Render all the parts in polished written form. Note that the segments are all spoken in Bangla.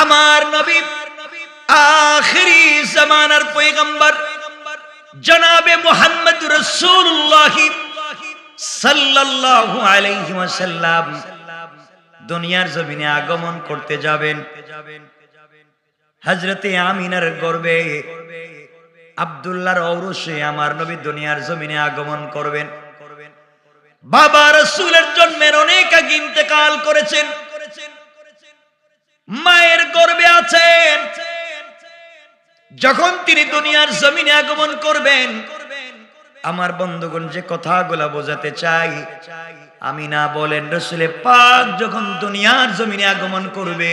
আমার নবী আখিরি জামানার পয়গম্বর জনাবে মুহাম্মদ রাসূলুল্লাহ সাল্লাল্লাহু আলাইহি ওয়াসাল্লাম দুনিয়ার জমিনে আগমন করতে যাবেন। হযরতে আমিনার গর্ভে আব্দুল্লাহর ঔরসে আমার নবী দুনিয়ার জমিনে আগমন করবেন। বাবা রাসূলের জন্মের অনেক আগে ইন্তেকাল করেছেন, মায়ের গর্ভে আছেন। যখন তিনি দুনিয়ার জমিনে আগমন করবেন, আমার বন্ধুগণ যে কথাগুলো বোঝাতে চাই, আমিনা বলেন রাসূল পাক যখন দুনিয়ার জমিনে আগমন করবে,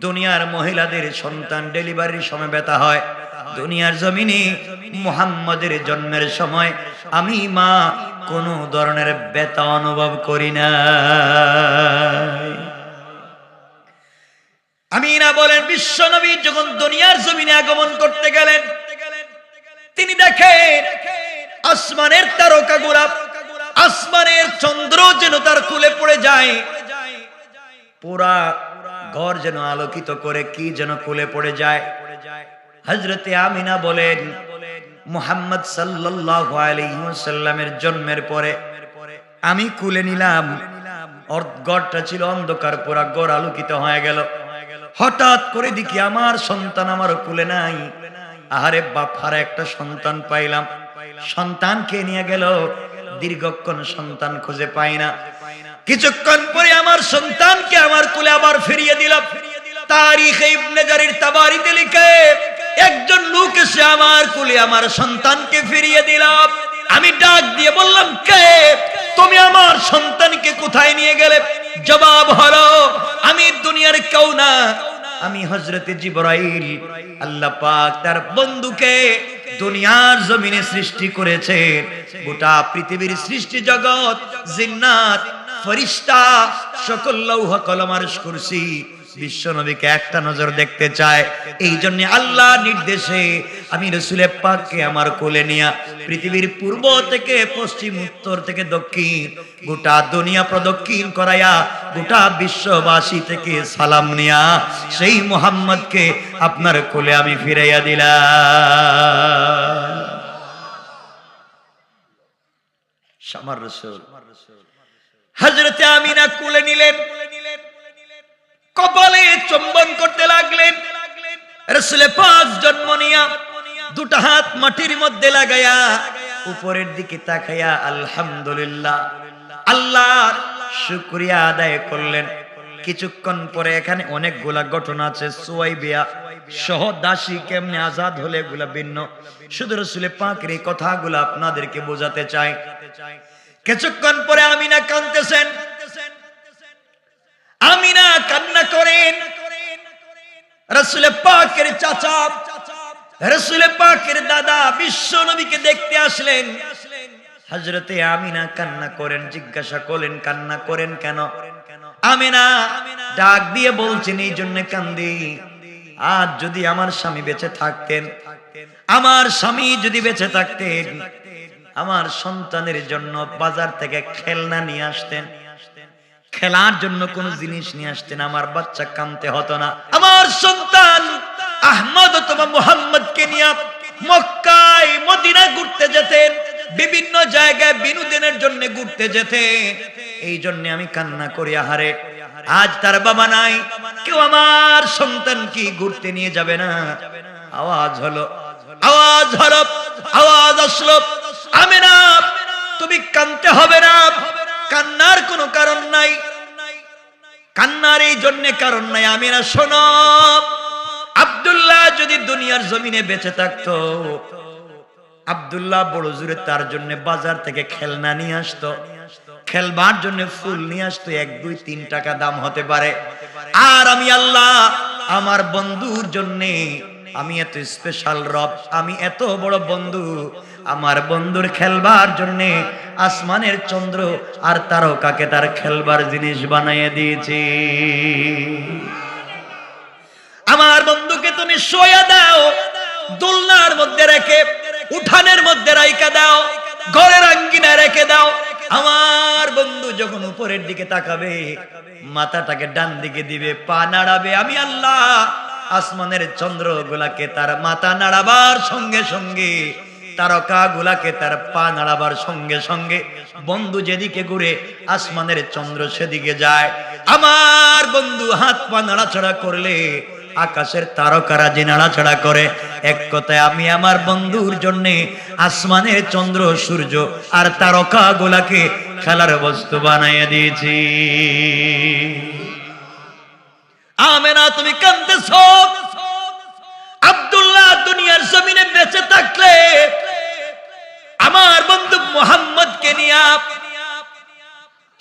দুনিয়ার মহিলাদের সন্তান ডেলিভারির সময় ব্যথা হয়, দুনিয়ার জমিনে মুহাম্মাদের জন্মের সময় আমি মা কোনো ধরনের ব্যথা অনুভব করি না। আমিনা বলেন বিশ্বনবী যখন দুনিয়ার জমিনে আগমন করতে গেলেন, তিনি দেখেন আসমানের তারকাগুলো, আসমানের চন্দ্র যেন তার কোলে পড়ে যায়, পুরা ঘর যেন আলোকিত করে কি যেন কোলে পড়ে যায়। হযরতে আমিনা বলেন মুহাম্মদ সাল্লাল্লাহু আলাইহি ওয়াসাল্লামের জন্মের পরে আমি কোলে নিলাম, ঘরটা ছিল অন্ধকার, পুরা ঘর আলোকিত হয়ে গেল। হঠাৎ করে দেখি আমার সন্তান আমার কোলে নাই। আহারে বাপ, হারা একটা সন্তান পাইলাম, সন্তানকে নিয়ে গেল, দীর্ঘক্ষণ সন্তান খুঁজে পাই না। কিছুক্ষণ পরে আমার সন্তানকে আমার কোলে আবার ফিরিয়ে দিলাম। তারিখে ইবনে জারির তাবারিতে লিখে একজন লোক এসে আমার কোলে আমার সন্তানকে ফিরিয়ে দিলাম। আমি ডাক দিয়ে বললাম, কে তুমি? আমার সন্তানকে কোথায় নিয়ে গেলে? জবাব হলো, আমি দুনিয়ার কেউ না, আমি হযরতে জিবরাইল। আল্লাহ পাক তার বন্ধুকে দুনিয়ার জমিনে সৃষ্টি করেছে। গোটা পৃথিবীর সৃষ্টি জগৎ, জিন্নাত, ফেরেশতা, সকল লৌহ কলম আরশ কুরসি বিশ্ব নবীকে একটা নজর দেখতে চায়। এই জন্য আল্লাহ নির্দেশে আমি রাসূল পাককে আমার কোলে নিয়া পৃথিবীর পূর্ব থেকে পশ্চিম, উত্তর থেকে দক্ষিণ গোটা দুনিয়া প্রদক্ষিণ করায়া গোটা বিশ্ববাসী থেকে সালাম নিয়া সেই মুহাম্মদকে আপনার কোলে আমি ফিরাইয়া দিলাম। আমার রাসূল হযরতে আমিনা কোলে নিলেন, কপালে চুম্বন করতে লাগলেন। রাসূল পাক জন্ম নিয়া দুটা হাত মাটির মধ্যে লাগায়া উপরের দিকে তাকায়া আলহামদুলিল্লাহ আল্লাহর শুকরিয়া আদায় করলেন। কিছুক্ষণ পরে এখানে অনেকগুলা ঘটনা আছে, সুয়াইবিয়া সহ দাসী কেমনে আজাদ হলে এগুলা ভিন্ন। শুধু রাসূল পাকের এই কথাগুলো আপনাদেরকে বোঝাতে চাই। কিছুক্ষণ পরে আমিনা কাঁদতেছেন, আমিনা কান্না করেন। রাসূল পাকের চাচা, রাসূল পাকের দাদা বিশ্ব নবীকে দেখতে আসলেন। হযরতে আমিনা কান্না করেন, জিজ্ঞাসা করলেন কান্না করেন কেন? আমিনা ডাক দিয়ে বলছেন এই জন্য কান্দি, আজ যদি আমার স্বামী বেঁচে থাকতেন, আমার স্বামী যদি বেঁচে থাকতেন, আমার সন্তানের জন্য বাজার থেকে খেলনা নিয়ে আসতেন, খেলার জন্য কোন জিনিস নিয়ে আসতেন, আমার বাচ্চা কাঁদতে হতো না। আমার সন্তান আহমদ অথবা মুহাম্মদকে নিয়ে মক্কায় মদিনা ঘুরতে যেতেন, বিভিন্ন জায়গায় বিনোদনের জন্য ঘুরতে যেতেন। এই জন্য আমি কান্না করি, আহারে আজ তার বাবা নাই, কেউ আমার সন্তান কি ঘুরতে নিয়ে যাবে না? আওয়াজ হলো, আওয়াজ হলো, আওয়াজ আসলো, আমিনা তুমি কাঁদতে হবে না, কান্নার কোনো কারণ নাই, কান্নার এই জন্য কারণ নাই। আমিনা শোনো, আব্দুল্লাহ যদি দুনিয়ার জমিনে বেঁচে থাকতো, আব্দুল্লাহ বড় জোরে তার জন্য বাজার থেকে খেলনা নিয়ে আসতো, খেলবার জন্য ফুল নিয়ে আসতো, 1, 2, 3 টাকা দাম হতে পারে। আর আমি আল্লাহ আমার বন্ধুর জন্য, আমি এত স্পেশাল রব, আমি এত বড় বন্ধু, আমার বন্ধুর খেলবার জন্য আসমানের চন্দ্র আর তারকাকে তার খেলবার জিনিস বানিয়ে দিয়েছি। আমার বন্ধুকে তুমি শোয়া দাও, দোলনার মধ্যে রেখে, উঠানের মধ্যে রাইখা দাও, ঘরের আঙ্গিনায় রেখে দাও, আমার বন্ধু যখন উপরের দিকে তাকাবে, মাথাটাকে ডান দিকে দিবে, পা নাড়াবে, আমি আল্লাহ আসমানের চন্দ্রগুলাকে তার মাথা নাড়াবার সঙ্গে সঙ্গে, তারকাগুলাকে তার পা নাড়াবার সঙ্গে সঙ্গে বন্ধু যেদিকে ঘুরে আসমানের চন্দ্র সেদিকে যায়। আমার বন্ধু হাত পা নাড়াচাড়া করলে আকাশের তারকারা যে নাড়াচাড়া করে। এক কথায় আমি আমার বন্ধুর জন্য আসমানের চন্দ্র সূর্য আর তারকাগুলাকে খেলার বস্তু বানাইয়া দিয়েছি। আমেনা তুমি কাঁদতেছো? আব্দুল্লাহ দুনিয়ার জমিনে বেঁচে থাকলে আমার বন্ধু মুহাম্মদকে নিয়ে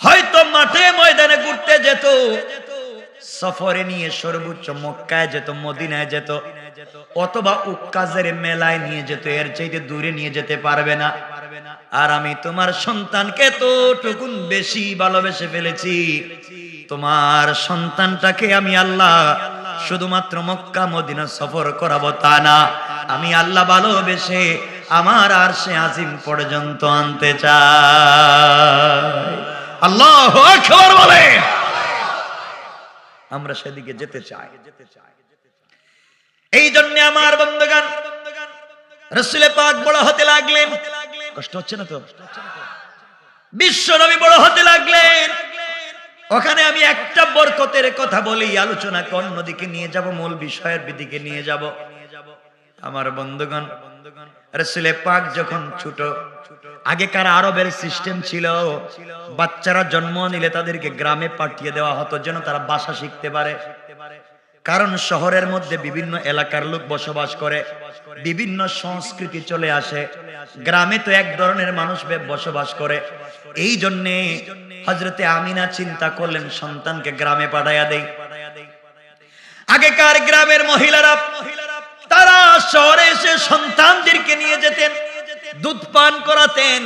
হয়তো মাঠে ময়দানে ঘুরতে যেত, সফরে নিয়ে সর্বোচ্চ মক্কায় যেত, মদিনায় যেত, অথবা উক্কাজের মেলায় নিয়ে যেত, এর চাইতে দূরে নিয়ে যেতে পারবে না। আর আমি তোমার সন্তানকে এতটুকুন বেশি ভালোবেসে ফেলেছি, তোমার সন্তানটাকে আমি আল্লাহ শুধুমাত্র মক্কা মদিনা সফর করাবো তা না, আমি আল্লাহ ভালোবেসে আমার আরশে আজিম পর্যন্ত আনতে চাই। আল্লাহু আকবার বলে। আমরা সেদিকে যেতে চাই। এই জন্য আমার বন্ধুগণ রাসূল পাক বড় হতে লাগলেন। কষ্ট হচ্ছে না তো? বিশ্ব নবী বড় হতে লাগলেন। ওখানে আমি একটা বরকতের কথা বলি, আলোচনাকে অন্যদিকে নিয়ে যাব, মূল বিষয়ের দিকে নিয়ে যাব। আমার বন্ধুগণ রাসূল পাক যখন ছোট, আগেকার আরবের সিস্টেম ছিল, বাচ্চারা জন্ম নিলে তাদেরকে গ্রামে পাঠিয়ে দেওয়া হতো যেন তারা ভাষা শিখতে পারে। কারণ শহরের মধ্যে বিভিন্ন এলাকার লোক বসবাস করে, বিভিন্ন সংস্কৃতি চলে আসে, গ্রামে তো এক ধরনের মানুষ বসবাস করে। এই জন্যে হযরতে আমিনা চিন্তা করলেন সন্তানকে গ্রামে পাঠাইয়া দেই। আগেকার গ্রামের মহিলারা তারা শহরে এসে সন্তানদেরকে নিয়ে যেতেন, দুধ পান করাতেন,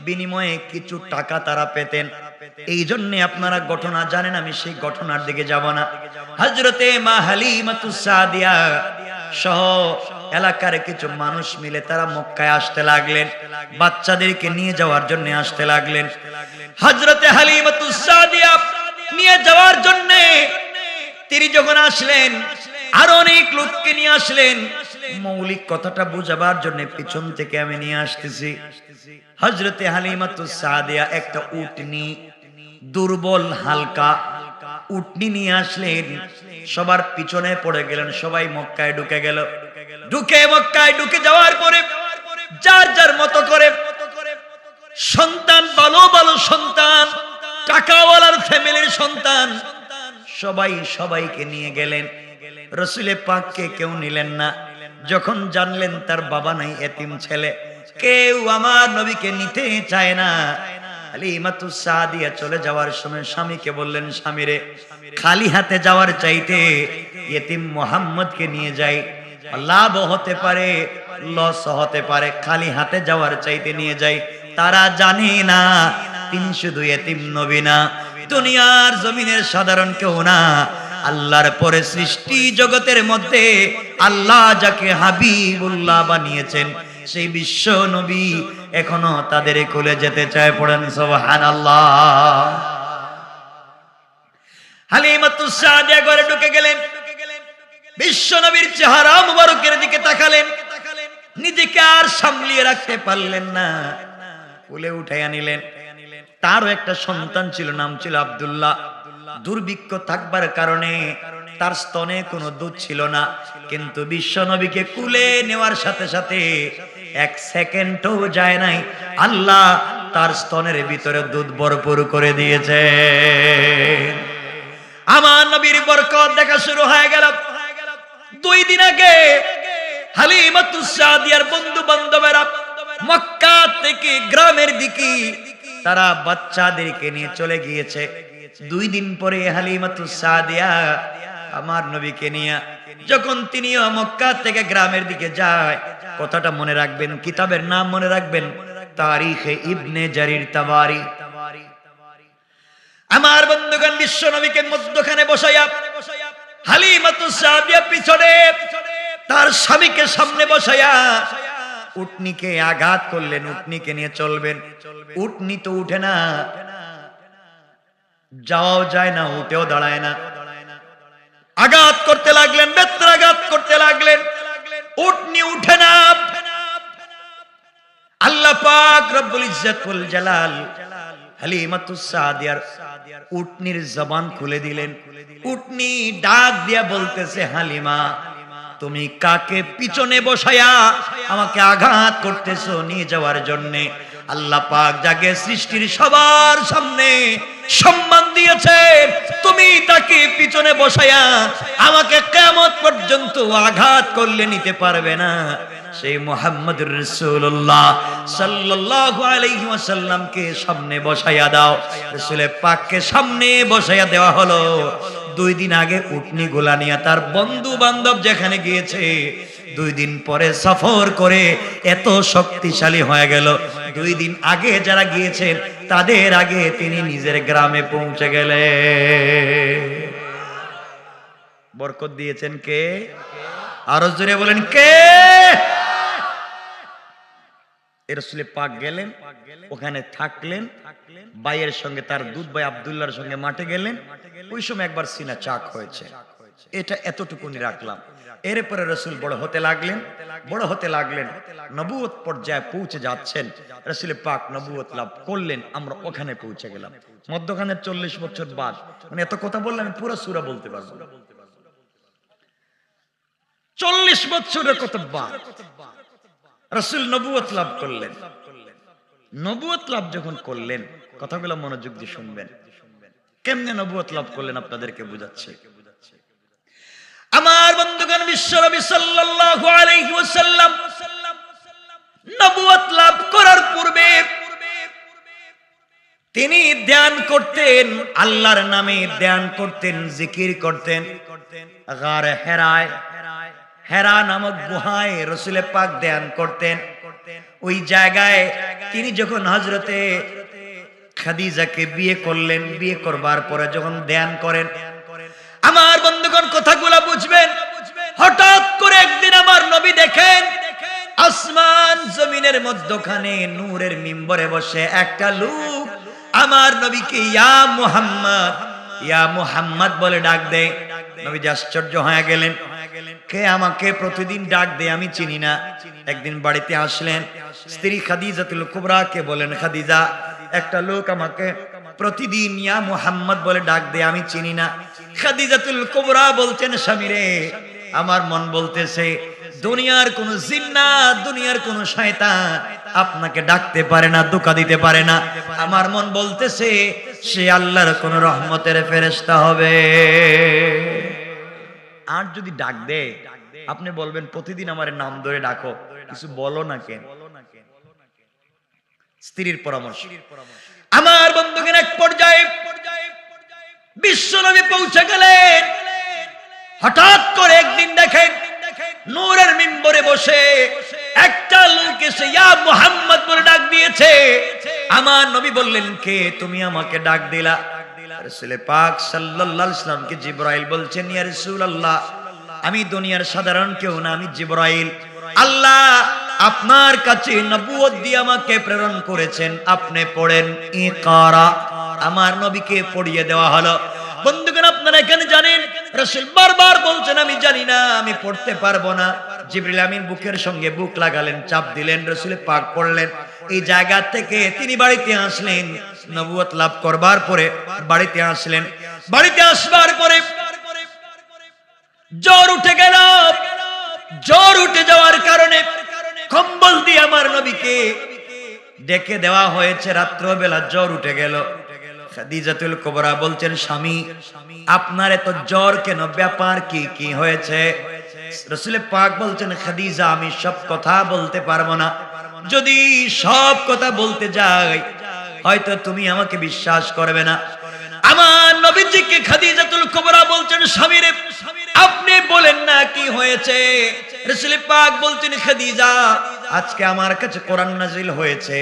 বিনিময়ে কিছু টাকা তারা পেতেন। এই জন্য আপনারা ঘটনা জানেন, আমি সেই ঘটনার দিকে যাব না। হযরতে মা হালিমাতুস সাদিয়া সহ এলাকার কিছু মানুষ মিলে তারা মক্কায় আসতে লাগলেন, বাচ্চাদেরকে নিয়ে যাওয়ার জন্য আসতে লাগলেন। হযরতে হালিমাতুস সাদিয়া নিয়ে যাওয়ার জন্য তিনি যখন আসলেন, আর অনেক লোককে নিয়ে আসলেন। মৌলিক কথাটা বুঝাবার জন্য পিছন থেকে আমি নিয়ে আসতেছি। হযরতে হালিমাতুস সাদিয়া একটা উটনি, দুর্বল হালকা উটনি নিয়ে আসলেন, সবার পিছনে পড়ে গেলেন, সবাই মক্কায় ঢুকে গেল। মক্কায় ঢুকে যাওয়ার পরে যার যার মতো করে সন্তান, ভালো ভালো সন্তান, টাকাওয়ালার ফ্যামিলির সন্তান, সবাই সবাইকে নিয়ে গেলেন। রাসূল পাককে কেউ নিলেন না। যখন জানলেন তার বাবা নাই, এতিম ছেলে, কেউ আমার নবীকে নিতে চায় না। হালিমাতুস সাদিয়া চলে যাওয়ার সময় স্বামীকে বললেন, স্বামীরে, খালি হাতে যাওয়ার চাইতে এতিম মুহাম্মদকে নিয়ে যাই, লাভ হতে পারে লস হতে পারে, খালি হাতে যাওয়ার চাইতে নিয়ে যাই। তারা জানে না তিনি শুধু এতিম নবী না, দুনিয়ার জমিনের সাধারণ কেউ না, আল্লাহর পরে সৃষ্টি জগতের মধ্যে আল্লাহ যাকে হাবিবুল্লাহ বানিয়েছেন সেই বিশ্ব নবী এখনো তাদের কোলে যেতে চায়। পড়েন সুবহানাল্লাহ। হালিমাতুস সাদিয়া ঘরে ঢুকে গেলেন, বিশ্ব নবীর চেহারা মুবারকের দিকে তাকালেন, নিজেকে আর সামলিয়ে রাখতে পারলেন না, কোলে উঠাইয়া নিলেন। তারও একটা সন্তান ছিল, নাম ছিল আব্দুল্লাহ। দুর্ভিক্ষ থাকবার কারণে তার স্তনে কোনো দুধ ছিল না, কিন্তু বিশ্ব নবীকে কুলে নেওয়ার সাথে সাথে এক সেকেন্ডও যায় নাই, আল্লাহ তার স্তনের ভিতরে দুধ ভরপুর করে দিয়েছে। আমার নবীর বরকত দেখা শুরু হয়ে গেল। 2 দিন আগে হালিমাতুস সাদিয়ার বন্ধু বান্ধবেরা মক্কা থেকে গ্রামের দিকে তারা বাচ্চাদেরকে নিয়ে চলে গিয়েছে। 2 দিন পরে হালিমাতুস সাদিয়া আমার নবীকে নিয়ে যখন তিনিও মক্কা থেকে গ্রামের দিকে যায়, কথাটা মনে রাখবেন, কিতাবের নাম মনে রাখবেন, তারিখে ইবনে জারির তাবারি। আমার বন্ধুগণ, বিশ্ব নবীকে মধ্যখানে বসাইয়া হালিমাতুস সাদিয়া পিছনে, তার স্বামীকে সামনে বসাইয়া উটনিকে আঘাত করলেন, উটনিকে নিয়ে চলবেন, উটনি তো উঠে না, যাওয়াও যায় না, উঠেও দাঁড়ায় না। আঘাত করতে লাগলেন, বেত্রাঘাত করতে লাগলেন, উটনি উঠে না। আল্লাহ পাক রব্বুল ইজ্জত ওয়াল জালাল হালিমাতুস সাদিয়ার উটনির জবান খুলে দিলেন। উটনি ডাক দিয়া বলতেছে, হালিমা তুমি কাকে পিছনে বসায়া আমাকে আঘাত করতেছো নিয়ে যাওয়ার জন্য? আল্লাহ পাক যাকে সৃষ্টির সবার সামনে সম্মান দিয়েছে, তুমি তাকে পিছনে বসায়া আমাকে কিয়ামত পর্যন্ত আঘাত করলে নিতে পারবে না। সেই মুহাম্মদুর রাসূলুল্লাহ সাল্লাল্লাহু আলাইহি ওয়াসাল্লামকে সামনে বসায়া দাও। রাসূলে পাককে সামনে বসায়া দেওয়া হলো। 2 দিন আগে উটনি গোলা নিয়ে তার বন্ধু বান্ধব যেখানে গিয়েছে, 2 দিন পরে সফর করে এত শক্তিশালী হয়ে গেল। 2 দিন আগে যারা গিয়েছেন তাদের আগে তিনি নিজের গ্রামে পৌঁছে গেলেন। বরকত দিয়েছেন কে? আরো জোরে বলেন কে? রাসূলে পাক গেলেন, ওখানে থাকলেন, ভাইয়ের সঙ্গে তার দুধ ভাই আব্দুল্লাহর সঙ্গে মাঠে গেলেন। ওই সময় একবার সিনা চাক হয়েছে, এটা এতটুকুনি রাখলাম। এরপরে রাসূল বড় হতে লাগলেন, বড় হতে লাগলেন, নবুয়ত পর্যায়ে পৌঁছে যাচ্ছেন। রাসূলে পাক নবুয়ত লাভ করলেন, আমরা ওখানে পৌঁছে গেলাম। মধ্যখানে 40 বছর বাদ, মানে এত কথা বললে আমি পুরো সূরা বলতে পারবো না। 40 বছরের কথা বাদ রাসূল নবুয়ত লাভ করলেন। নবুয়ত লাভ যখন করলেন, কথাগুলো মনোযোগ দিয়ে শুনবেন, কেমনে নবুয়ত লাভ করলেন আপনাদেরকে বুঝাচ্ছি। আমার বন্ধুগণ, বিশ্বনবী সাল্লাল্লাহু আলাইহি ওয়াসাল্লাম নবুয়ত লাভ করার পূর্বে তিনি ধ্যান করতেন, আল্লাহর নামে ধ্যান করতেন, জিকির করতেন। গারে হেরায়, হেরা নামক গুহায় রাসূলে পাক ধ্যান করতেন। ওই জায়গায় তিনি যখন হযরতে খাদিজাকে বিয়ে করলেন, বিয়ে করবার পরে যখন ধ্যান করেন, আমার বন্ধুগণ কথাগুলো বুঝবেন। হঠাৎ করে একদিন আমার নবী দেখেন আসমান জমিনের মধ্যখানে নূরের মিম্বরে বসে একটা লোক আমার নবীকে ইয়া মুহাম্মদ, ইয়া মুহাম্মদ বলে ডাক দেয়। নবীজি আশ্চর্য হয়ে গেলেন, কে আমাকে প্রতিদিন ডাক দেয়, আমি চিনি না। একদিন বাড়িতে আসলেন, স্ত্রী খাদিজাতুল কুবরাকে বলেন, খাদিজা একটা লোক আমাকে প্রতিদিন ইয়া মুহাম্মদ বলে ডাক দেয়, আমি চিনি না। খাদিজাতুল কুবরা বলছেন, স্বামী রে, আমার মন বলতেছে দুনিয়ার কোন জিন্নাত, দুনিয়ার কোন শয়তান আপনাকে ডাকতে পারে না, ধোঁকা দিতে পারে না। আমার মন বলতেছে সে আল্লাহর কোন রহমতের ফেরেশতা হবে। আর যদি ডাক দে, আপনি বলবেন প্রতিদিন আমার নাম ধরে ডাকো, কিছু বলো না কেন? স্ত্রীর পরামর্শ। আমার বন্ধুগণ, এক পর্যায়ে বিশ্বনবী পৌঁছে গেলেন। হঠাৎ করে একদিন দেখেন নূরের মিম্বরে বসে একটা লোক এসে ইয়া মুহাম্মদ বলে ডাক দিয়েছে। আমার নবী বললেন, কে তুমি আমাকে ডাক দিলা? রাসূলে পাক সাল্লাল্লাহু আলাইহি ওয়াসাল্লামকে জিবরাইল বলছেন, ইয়া রাসূলুল্লাহ, আমি দুনিয়ার সাধারণ কেউ না, আমি জিবরাইল। আল্লাহ আপনার কাছে নবুয়ত দিয়ে আমাকে প্রেরণ করেছেন, আপনি পড়েন ইকরা। আমার নবীকে পড়িয়ে দেওয়া হলো। বন্ধুগণ, আপনারা এখানে জানেন রাসূল বারবার বলছেন আমি জানি না, আমি পড়তে পারবো না। জিবরিল আমিন বুকের সঙ্গে বুক লাগালেন, চাপ দিলেন, রাসূল পাক পড়লেন। এই জায়গা থেকে তিনি বাড়িতে আসলেন, নবুয়ত লাভ করবার পরে বাড়িতে আসলেন। বাড়িতে আসবার পরে জ্বর উঠে গেল। জ্বর উঠে যাওয়ার কারণে কম্বল দিয়ে আমার নবীকে ডেকে দেওয়া হয়েছে। রাত্রবেলা জ্বর উঠে গেল। খাদিজাতুল কুবরা বলছেন, স্বামী আপনার এত জ্বর কেন, ব্যাপার কি, কি হয়েছে? রাসূল পাক বলছেন, খাদিজা আমি সব কথা বলতে পারবো না, যদি সব কথা বলতে যাই হয়তো তুমি আমাকে বিশ্বাস করবে না। আমার নবীজিকে খাদিজাতুল কুবরা বলছেন, স্বামী রে আপনি বলেন না কি হয়েছে? রাসূল পাক বলছেন, খাদিজা আজকে আমার কাছে কোরআন নাজিল হয়েছে,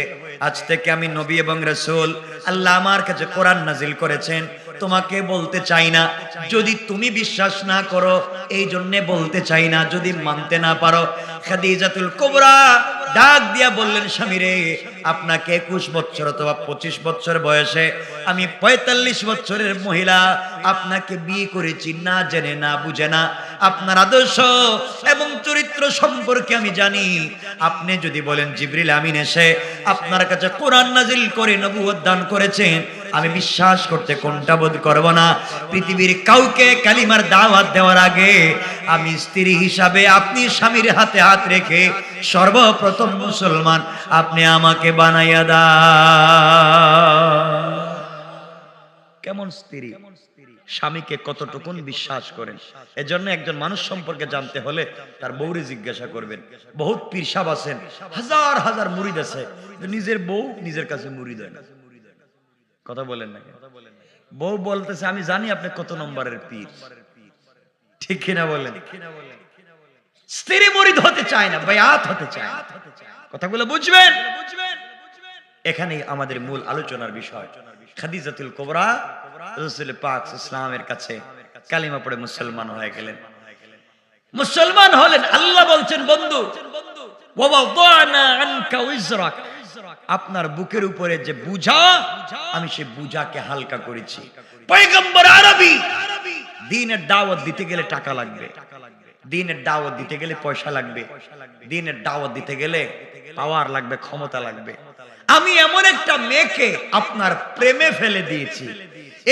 আজ থেকে আমি নবী এবং রাসূল, আল্লাহ আমার কাছে কোরআন নাজিল করেছেন। তোমাকে বলতে চাই না, যদি তুমি বিশ্বাস না করো এই জন্য বলতে চাই না, যদি মানতে না পারো। খাদিজাতুল কুবরা ডাক দিয়া বললেন, স্বামী রে, আপনাকে 21 বছর অথবা 25 বছর বয়সে, আমি 45 বছরের মহিলা, আপনাকে বিয়ে করেছি না জেনে, না বুঝে না। আপনার আদর্শ এবং চরিত্র সম্পর্কে আমি জানি। আপনি যদি বলেন জিবরিল আমিন এসে আপনার কাছে কোরআন নাজিল করে নবুয়ত দান করেছেন, আমি বিশ্বাস করতে কোনটা বোধ করব না। পৃথিবীর কাউকে কালিমার দাওয়াত দেওয়ার আগে আমি স্ত্রী হিসাবে আপনি স্বামীর হাতে হাত রেখে সর্বপ্রথম মুসলমান আপনি আমাকে বানাইয়া দাও। কেমন স্ত্রী, স্বামীকে কতটুকুন বিশ্বাস করেন। এজন্য একজন মানুষ সম্পর্কে জানতে হলে তার বউরে জিজ্ঞাসা করবেন। বহুত পীর সাহেব আছেন, হাজার হাজার মুরিদ আছে, নিজের বউ নিজের কাছে মুরিদ হয় না। কথা বলেন না? বউ বলতেছে আমি জানি আপনি কত নম্বরের পীর, ঠিক কিনা বলেন? স্ত্রী মুরিদ হতে চায় না, বায়াত হতে চায়। কথাগুলো বুঝবেন। এখানেই আমাদের মূল আলোচনার বিষয়। খাদিজাতুল কুবরা রাসূল পাক ইসলামের কাছে কালিমা পড়ে মুসলমান হয়ে গেলেন। মুসলমান হলেন। আল্লাহ বলছেন, বন্ধু ওয়াদানা আনকা উযরাক, আপনার বুকের উপরে যে বোঝা, আমি সেই বোঝাকে হালকা করেছি। পয়গম্বর আরবি, দ্বীনের দাওয়াত দিতে গেলে টাকা লাগবে, দ্বীনের দাওয়াত দিতে গেলে পয়সা লাগবে, দ্বীনের দাওয়াত দিতে গেলে পাওয়ার লাগবে, ক্ষমতা লাগবে। আমি এমন একটা মেয়েকে আপনার প্রেমে ফেলে দিয়েছি,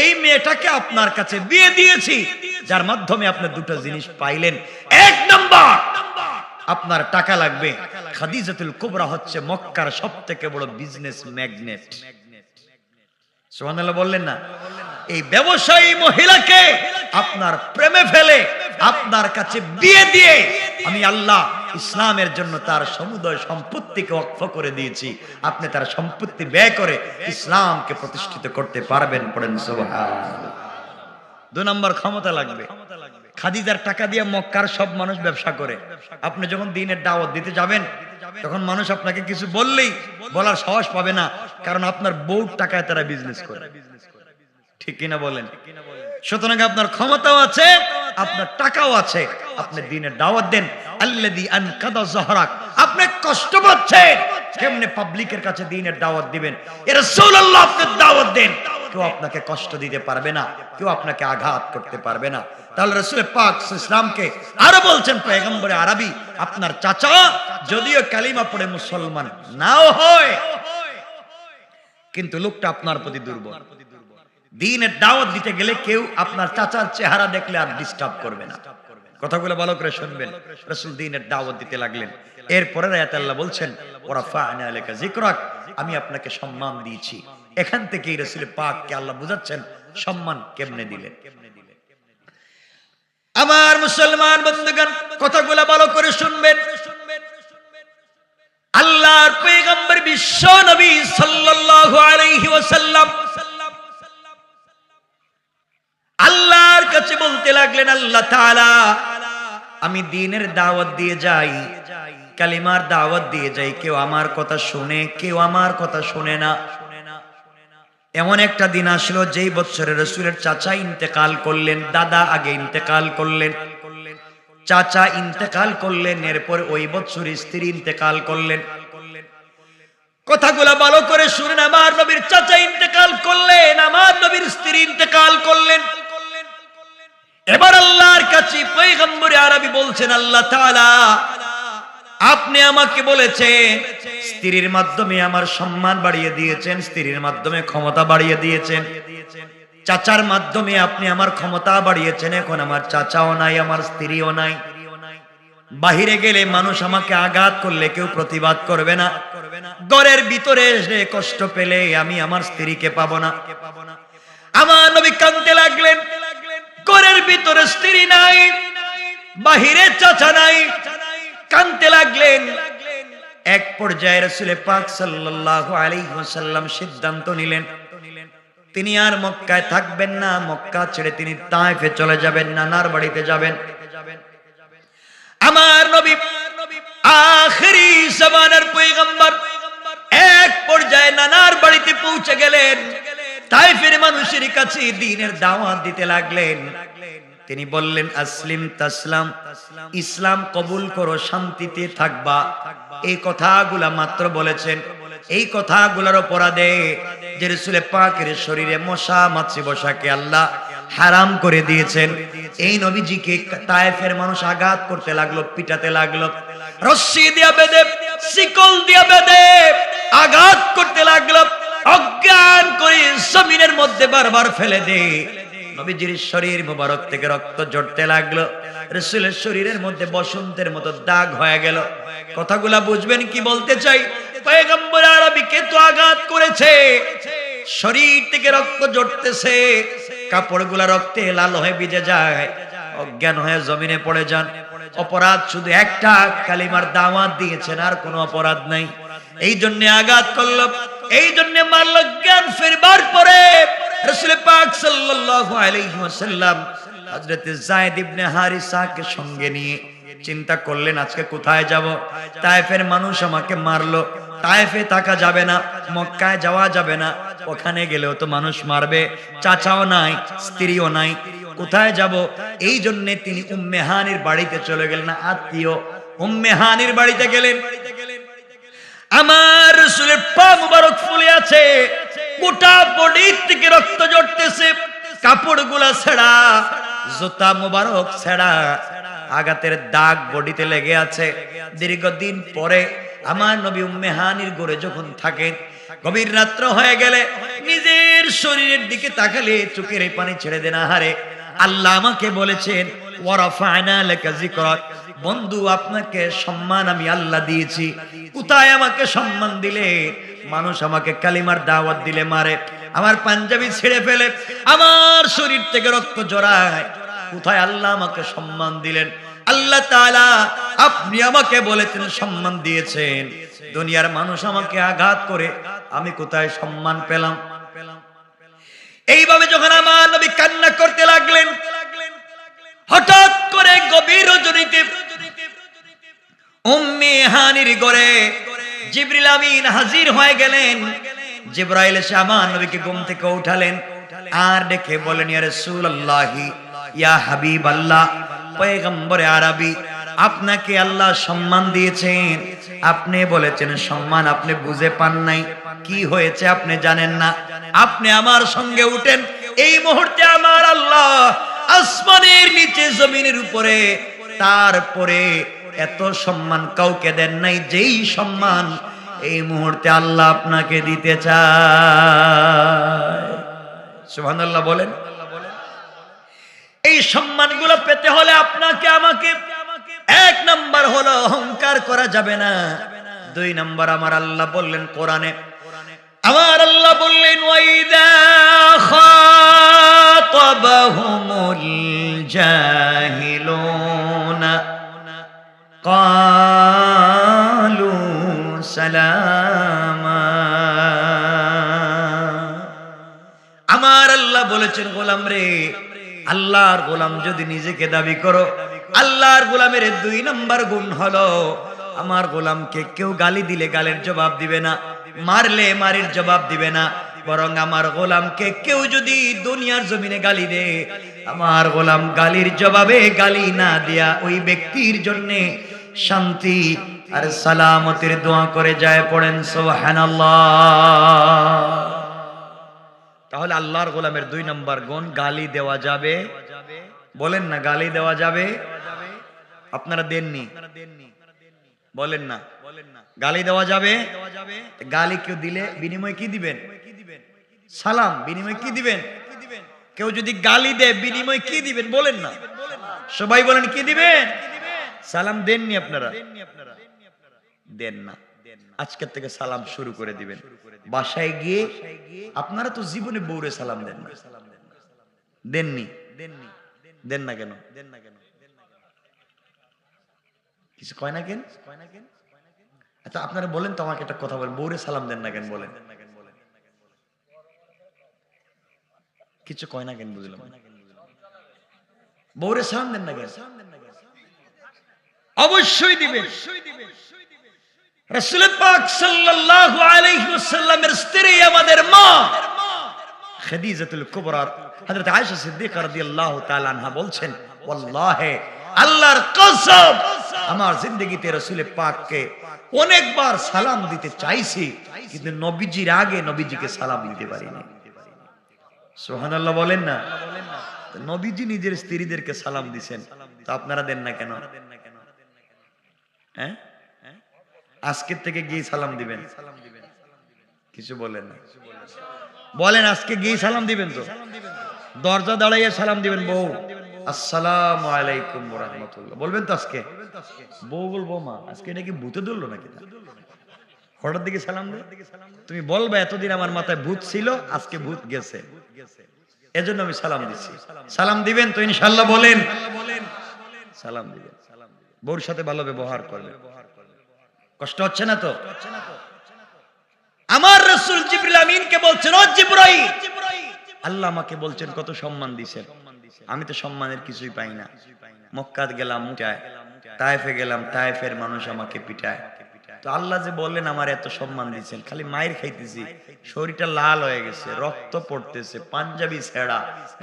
এই মেয়েটাকে আপনার কাছে বিয়ে দিয়েছি, যার মাধ্যমে আপনি দুটো জিনিস পাইলেন। এক নাম্বার, আপনার টাকা লাগবে। খাদিজাতুল কুবরা হচ্ছে মক্কার সবথেকে বড় বিজনেস ম্যাগনেট। সুবহানাল্লাহ বললেন না? এই ব্যবসায়ী মহিলাকে আপনার প্রেমে ফেলে আপনার কাছে বিয়ে দিয়ে আমি আল্লাহ ইসলামের জন্য তার সমুদয় সম্পত্তিকে ওয়াকফ করে দিয়েছি। আপনি তার সম্পত্তি ব্যয় করে ইসলামকে প্রতিষ্ঠিত করতে পারবেন। পড়েন সুবহানাল্লাহ। 2 নম্বর, ক্ষমতা লাগবে। খাদিজার টাকা দিয়ে মক্কার সব মানুষ ব্যবসা করে। আপনি যখন দ্বীনের দাওয়াত দিতে যাবেন, তখন মানুষ আপনাকে কিছু বললেই বলার সাহস পাবে না, কারণ আপনার বউর টাকায় তারা বিজনেস করে। ঠিক কিনা বলেন? সুতরাং আপনার ক্ষমতাও আছে, আপনার টাকাও আছে, আপনি দ্বীনের দাওয়াত দেন। আল্লাযী আনকাদা যহরাক, আপনি কষ্ট পাচ্ছেন, কেমনে পাবলিকের কাছে দ্বীনের দাওয়াত দিবেন? এ রাসূলুল্লাহ, আপনি দাওয়াত দেন, কেউ আপনাকে কষ্ট দিতে পারবে না, কেউ আপনাকে আঘাত করতে পারবে না। তাহলে রাসূল পাক ইসলামকে আরো বলছেন, পয়গম্বরে আরবি, আপনার চাচা যদিও কালিমা পড়ে মুসলমান নাও হয়, কিন্তু লোকটা আপনার প্রতি দুর্বল। দ্বীনের দাওয়াত দিতে গেলে কেউ আপনার চাচার চেহারা দেখলে আর ডিস্টার্ব করবে না। কথাগুলো ভালো করে শুনবেন। রাসূল দ্বীনের দাওয়াত দিতে লাগলেন। এরপরে আয়াতে আল্লাহ বলছেন, ওয়ারাফা'না আলাইকা যিকরাক, আমি আপনাকে সম্মান দিয়েছি। এখান থেকেই রাসূল পাককে আল্লাহ বুঝাচ্ছেন সম্মান কেমনে দিলেন। আমার মুসলমান বন্ধুগণ, কথাগুলো ভালো করে শুনবেন। আল্লাহর পয়গম্বর বিশ্ব নবী সাল্লাল্লাহু আলাইহি ওয়াসাল্লাম আল্লাহর কাছে বলতে লাগলেন, আল্লাহ তাআলা, আমি দ্বীনের দাওয়াত দিয়ে যাই, কালিমার দাওয়াত দিয়ে যাই, কেউ আমার কথা শুনে, কেউ আমার কথা শুনে না। এমন একটা দিন আসলো যেই বছরে রাসূলের চাচা ইন্তেকাল করলেন, দাদা আগে ইন্তেকাল করলেন, চাচা ইন্তেকাল করলেন, এরপর ওই বছর স্ত্রী ইন্তেকাল করলেন। কথাগুলো ভালো করে শুনেন। আমার নবীর চাচা ইন্তেকাল করলেন, আমার নবীর স্ত্রী ইন্তেকাল করলেন। এবার আল্লাহর কাছে পয়গম্বর আরবি বলছেন, আল্লাহ তাআলা, আপনি আমাকে বলেছেন, স্ত্রীর মাধ্যমে আমার সম্মান বাড়িয়ে দিয়েছেন, স্ত্রীর মাধ্যমে ক্ষমতা বাড়িয়ে দিয়েছেন, চাচার মাধ্যমে আপনি আমার ক্ষমতা বাড়িয়েছেন। এখন আমার চাচাও নাই, আমার স্ত্রীও নাই। বাহিরে গেলে মানুষ আমাকে আঘাত করলে কেউ প্রতিবাদ করবে না, ঘরের ভিতরে এসে কষ্ট পেলে আমি আমার স্ত্রীকে পাবো না। আমার নবী কাঁদতে লাগলেন, ঘরের ভিতরে স্ত্রী নাই, বাহিরে চাচা নাই, কাঁদতে লাগলেন। এক পর্যায়ে রাসূল পাক সাল্লাল্লাহু আলাইহি ওয়াসাল্লাম সিদ্ধান্ত নিলেন, তিনি আর মক্কায় থাকবেন না, মক্কা ছেড়ে তিনি তায়েফে চলে যাবেন, নানার বাড়িতে যাবেন। আমার নবী আখিরি জামানার পয়গম্বর এক পর্যায়ে নানার বাড়িতে পৌঁছে গেলেন। তায়েফের মানুষের কাছে দ্বীনের দাওয়াত দিতে লাগলেন। তিনি বললেন আসলিম তাসলাম, ইসলাম কবুল করো, শান্তিতে থাকবা। এই কথাগুলা মাত্র বলেছেন। এই কথাগুলোর অপরাধে যে রাসূল পাকের শরীরে মশা মাছি বসাকে আল্লাহ হারাম করে দিয়েছেন, এই নবীজিকে তায়েফের মানুষ আঘাত করতে লাগলো, পিটাতে লাগলো, রশি দিয়া বেঁধে, শিকল দিয়া বেঁধে আঘাত করতে লাগলো, অজ্ঞান করে জমিনের মধ্যে বারবার ফেলে দে। নবীজির শরীর মুবারক থেকে রক্ত ঝরতে লাগলো। রাসূলের শরীরের মধ্যে বসন্তের মতো দাগ হয়ে গেল। কথাগুলা বুঝবেন কি বলতে চাই? পয়গম্বর আরবীকে তো আঘাত করেছে, শরীর থেকে রক্ত ঝরতেছে, কাপড়গুলা রক্তে লাল হয়ে ভিজে যায়, অজ্ঞান হয়ে জমিনে পড়ে যান। অপরাধ শুধু একটা, কালিমার দাওয়াত দিয়েছেন, আর কোনো অপরাধ নাই। এই জন্য আঘাত করলো, এই জন্য মারলো। জ্ঞান ফেরবার পরে রাসূল পাক সাল্লাল্লাহু আলাইহি ওয়াসাল্লাম হযরত যায়েদ ইবনে হারিসাকে সঙ্গে নিয়ে চিন্তা করলেন আজকে কোথায় যাব? তায়েফের মানুষ আমাকে মারলো, তায়েফে থাকা যাবে না, মক্কায় যাওয়া যাবে না, ওখানে গেলেও তো মানুষ মারবে, চাচাও নাই, স্ত্রীও নাই, কোথায় যাব? এই জন্য তিনি উম্মে হানির বাড়িতে চলে গেলেন, আত্মীয় উম্মে হানির বাড়িতে গেলেন। আমার রাসূলের পা মুবারক ফুলে আছে, গোটা বডি থেকে রক্ত ঝরতেছে, কাপড়গুলা ছেঁড়া, জুতা মুবারক ছেঁড়া, আঘাতের দাগ বডিতে লেগে আছে। দীর্ঘদিন পরে আমার নবী উম্মে হানির ঘরে যখন থাকেন, গভীর রাত্র হয়ে গেলে নিজের শরীরের দিকে তাকালে চোখের পানি ছেড়ে দেন। আহারে, আল্লাহ আমাকে বলেছেন ওয়ারাফা'না লাকা যিকরাক, বন্ধু আপনাকে সম্মান আমি আল্লাহ দিয়েছি। কোথায় আমাকে সম্মান দিলে? মানুষ আমাকে কালিমার দাওয়াত দিলে মারে, আমার পাঞ্জাবি ছেড়ে ফেলে, আমার শরীর থেকে রক্ত ঝরায়। কোথায় আল্লাহ আমাকে সম্মান দিলেন? আল্লাহ তাআলা আপনি আমাকে বলেছেন সম্মান দিয়েছেন, দুনিয়ার মানুষ আমাকে আঘাত করে আমি কোথায় সম্মান পেলাম? এইভাবে যখন আমার নবী কান্না করতে লাগলেন, হঠাৎ করে গভীর রজনীতে উম্মে হানির ঘরে জিবরিল আমিন হাজির হয়ে গেলেন। জিবরাইল এসে আমার নবীকে ঘুম থেকে উঠালেন আর ডেকে বলেন, ইয়া রাসূলুল্লাহি, ইয়া হাবিবাল্লাহ, পয়গম্বরে আরবী, আপনাকে আল্লাহ সম্মান দিয়েছেন, আপনি বলেছেন সম্মান আপনি বুঝে পান নাই, কি হয়েছে আপনি জানেন না, আপনি আমার সঙ্গে উঠেন। এই মুহূর্তে আমার আল্লাহ আসমানের নিচে জমিনের উপরে, তারপরে এত সম্মান কাউকে দেন নাই যেই সম্মান এই মুহূর্তে আল্লাহ আপনাকে দিতে চায়। সুবহানাল্লাহ বলেন। এই সম্মানগুলো পেতে হলে আপনাকে আমাকে এক নাম্বার হলো অহংকার করা যাবে না। দুই নাম্বার আমার আল্লাহ বললেন কোরআনে, আমার আল্লাহ বললেন ওয়াইদা খাতাবাহুমুল জাহিলুনা ক্বালু সালামা। আমার আল্লাহ বলেছেন গোলাম রে, আল্লাহর গোলাম যদি নিজেকে দাবি করো, আল্লাহর গোলামের দুই নাম্বার গুণ হলো আমার গোলামকে কেউ গালি দিলে গালের জবাব দিবে না, মারলে মারির জবাব দিবে না, বরং আমার গোলামকে কেউ যদি দুনিয়ার জমিনে গালি দে, আমার গোলাম গালির জবাবে গালি না দিয়া ওই ব্যক্তির জন্য শান্তি আর সালামতের দোয়া করে যায়। পড়েন সুবহানাল্লাহ। তাহলে আল্লাহর গোলামের দুই নাম্বার গুণ, গালি দেওয়া যাবে। বলেন না, গালি দেওয়া যাবে? আপনারা দেননি, বলেন না, গালি দেওয়া যাবে? গালি কেউ দিলে বিনিময়ে কি দিবেন? সালাম। বিনিময়ে কি দিবেন? কেউ যদি গালি দেয় বিনিময়ে কি দিবেন? বলেন না, সবাই বলেন কি দিবেন? সালাম দেননি আপনারা? দেন না। আজকের থেকে সালাম শুরু করে দিবেন। বাসায় গিয়ে আপনারা তো জীবনে বউরে সালাম দেন না, দেননি? দেন না কেন? কিছু কয় না কেন? আচ্ছা আপনারা বলেন তো, আমাকে একটা কথা বলেন, বউরে সালাম দেন না কেন? বলেন। কিছু কয় না কেন? বুঝলাম, বউরে সালাম দেন না কেন? অবশ্যই দিবেন। রাসূল পাক সাল্লাল্লাহু আলাইহি ওয়াসাল্লামের স্ত্রী আমাদের মা, খাদিজাতুল কুবরা হযরত আয়েশা সিদ্দিকা রাদিয়াল্লাহু তাআলা আনহা বলছেন, ওয়াল্লাহি আল্লাহর কসম, আমার জিন্দেগিতে রাসূল পাককে অনেকবার সালাম দিতে চাইছি, কিন্তু নবীজির আগে নবীজিকে সালাম দিতে পারিনি। সুবহানাল্লাহ বলেন না। নবীজি নিজের স্ত্রীদেরকে সালাম দিবেন, তো আপনারা দেন না কেন? হ্যাঁ, আজকের থেকে গিয়ে সালাম দিবেন? কিছু বলেন না, বলেন আজকে গিয়ে সালাম দিবেন? তো দরজা দাঁড়াইয়া সালাম দিবেন, বউ আসসালামু আলাইকুম ওয়া রাহমাতুল্লাহ বলবেন তো আজকে? বউ বলবো, মা আজকে এটা কি ভূতে ধরলো নাকি? হঠাৎ দিকে সালাম দে, তুমি বলবে এতদিন আমার মাথায় ভূত ছিল, আজকে ভূত গেছে, এজন্য আমি সালাম দিচ্ছি। সালাম দিবেন তো ইনশাআল্লাহ? বলেন সালাম দিবেন, বউর সাথে ভালো ব্যবহার করবেন। কষ্ট হচ্ছে না তো? আমার রাসূল জিবরিল আমিনকে বলছেন, ও জিবরাইল, আল্লাহ আমাকে বলছেন কত সম্মান দিয়েছেন, আমি তো সম্মানের কিছুই পাই না। মক্কাত গেলাম মুটায়, তায়েফে গেলাম, তায়েফের মানুষ আমাকে পিটায়, তো আল্লাহ যে বললেন আমার এত সম্মান দিয়েছেন, খালি মায়ের খাইতেছি, শরীরটা লাল হয়ে গেছে, রক্ত পড়তেছে, পাঞ্জাবি ছেঁড়া,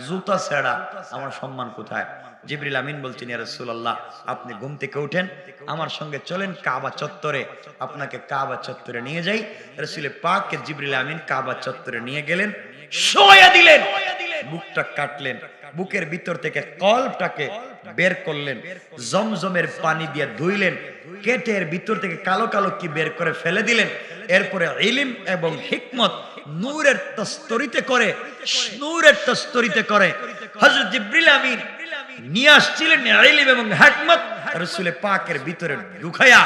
জুতা ছেঁড়া, আমার সম্মান কোথায়? জিবরিল আমিন বলছেন, ইয়া রাসূলুল্লাহ, আপনি ঘুম থেকে উঠেন, আমার সঙ্গে চলেন কাবা চত্বরে, আপনাকে কাবা চত্বরে নিয়ে যাই। রাসূল পাককে জিবরিল আমিন কাবা চত্বরে নিয়ে গেলেন, শোয়া দিলেন, বুকটা কাটলেন, বুকের ভিতর থেকে কলবটাকে বের করলেন, জমজমের পানি দিয়ে ধুইলেন, কেটের ভিতর থেকে কালো কালো কি বের করে ফেলে দিলেন। এরপরে ইলম এবং হিকমত নূরের তস্তরিতে করে হযরত জিবরিল আমিন নিয়ে আসছিলেন ইলম এবং হিকমত, রাসূল পাকের ভিতরে ঢুকায়া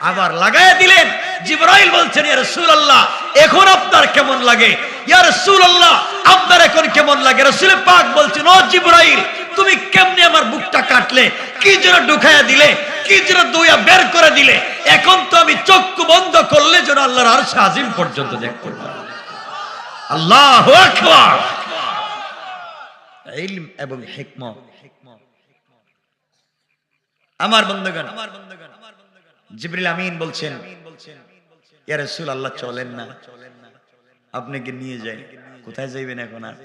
আবার লাগায়া দিলেন। জিবরাইল বলছেন, ইয়া রাসূলুল্লাহ, এখন আপনার কেমন লাগে? ইয়া রাসূলুল্লাহ, আপনার এখন কেমন লাগে? রাসূল পাক বলছেন, ও জিবরাইল, তুমি কেমনে আমার বুকটা কাটলে, কি জন্য ঢুকায়া দিলে, কি জন্য দুইয়া বের করে দিলে? এখন তো আমি চক্ষু বন্ধ করলে যেন আল্লাহর আরশ আজিম পর্যন্ত দেখতে পারি। আল্লাহু আকবার। ইলম এবং হিকমত। আমার বন্ধুগণ, জিবরিল আমিন বলছেন, ইয়া রাসূলুল্লাহ, চলেন না, আপনাকে নিয়ে যাই। কোথায় যাইবেন এখন? আর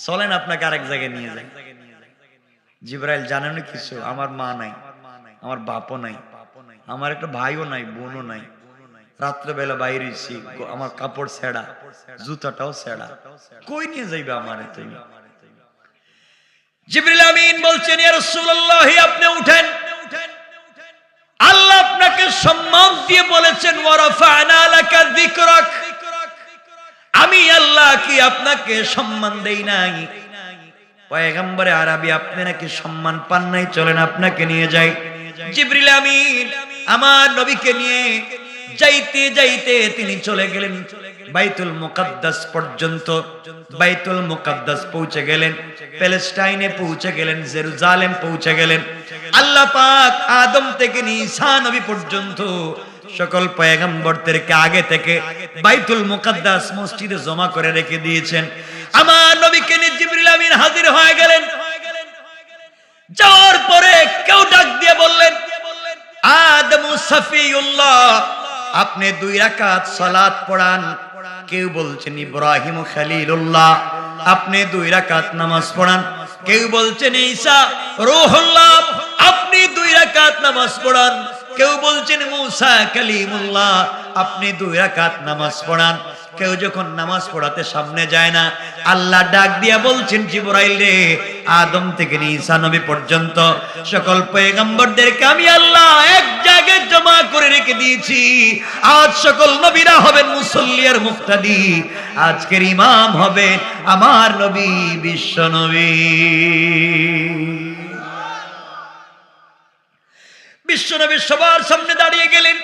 চলেন, আপনাকে আরেক জায়গায় নিয়ে যাই। জিবরাইল জানেন কিছু? আমার মা নাই, আমার বাপও নাই, আমার একটা ভাইও নাই, বোনও নাই, রাত্রেবেলা বাইরে হইছি, আমার কাপড় ছেঁড়া, জুতাটাও ছেঁড়া, কই নিয়ে যাইবে আমারে তুমি? জিবরিল আমিন বলছেন, ইয়া রাসূলুল্লাহ, আপনি উঠেন, আল্লাহ আপনাকে সম্মান দিয়ে বলেছেন, ওয়া রাফা'না লাকা যিকরাক, আমি আল্লাহ কি আপনাকে সম্মান দেই নাই? পয়গম্বরে আরবি, আপনি নাকি সম্মান পান নাই, চলেন আপনাকে নিয়ে যাই। জিবরিল আমিন আমার নবীকে নিয়ে যাইতে যাইতে তিনি চলে গেলেন বাইতুল মুকাদ্দাস পর্যন্ত। বাইতুল মুকাদ্দাস পৌঁছে গেলেন, প্যালেস্টাইনে পৌঁছে গেলেন, জেরুজালেম পৌঁছে গেলেন। আল্লাহ পাক আদম থেকে নিয়ে ঈসা নবী পর্যন্ত সকল পয়গম্বরদেরকে আগে থেকে বাইতুল মুকাদ্দাস মসজিদে জমা করে রেখে দিয়েছেন। আমার নবীকে নিয়ে জিবরিল আমিন হাজির হয়ে গেলেন। যাওয়ার পরে কেউ ডাক দিয়ে বললেন, আদম সফিউল্লাহ, আপনি 2 রাকাত সালাত পড়ান। কেউ বলছেন ইব্রাহিম খলিলুল্লাহ, আপনি 2 রাকাত নামাজ পড়ান। কেউ বলছেন ঈসা রূহুল্লাহ, আপনি 2 রাকাত নামাজ পড়ান। কেউ বলছেন মুসা কালিমুল্লাহ, আপনি 2 রাকাত নামাজ পড়ান। কেউ যখন নামাজ পড়াতে সামনে যায় না, আল্লাহ ডাক দিয়া বলছেন, জিবরাইল রে, আদম থেকে ঈসা নবী পর্যন্ত সকল পয়গম্বরদেরকে আমি আল্লাহ এক জায়গায় জমা করে রেখে দিয়েছি। আজ সকল নবীরা হবেন মুসল্লি আর মুক্তাদি, আজকের ইমাম হবে আমার নবী বিশ্ব নবী। বিশ্ব নবী সবার সামনে দাঁড়িয়ে গেলেন,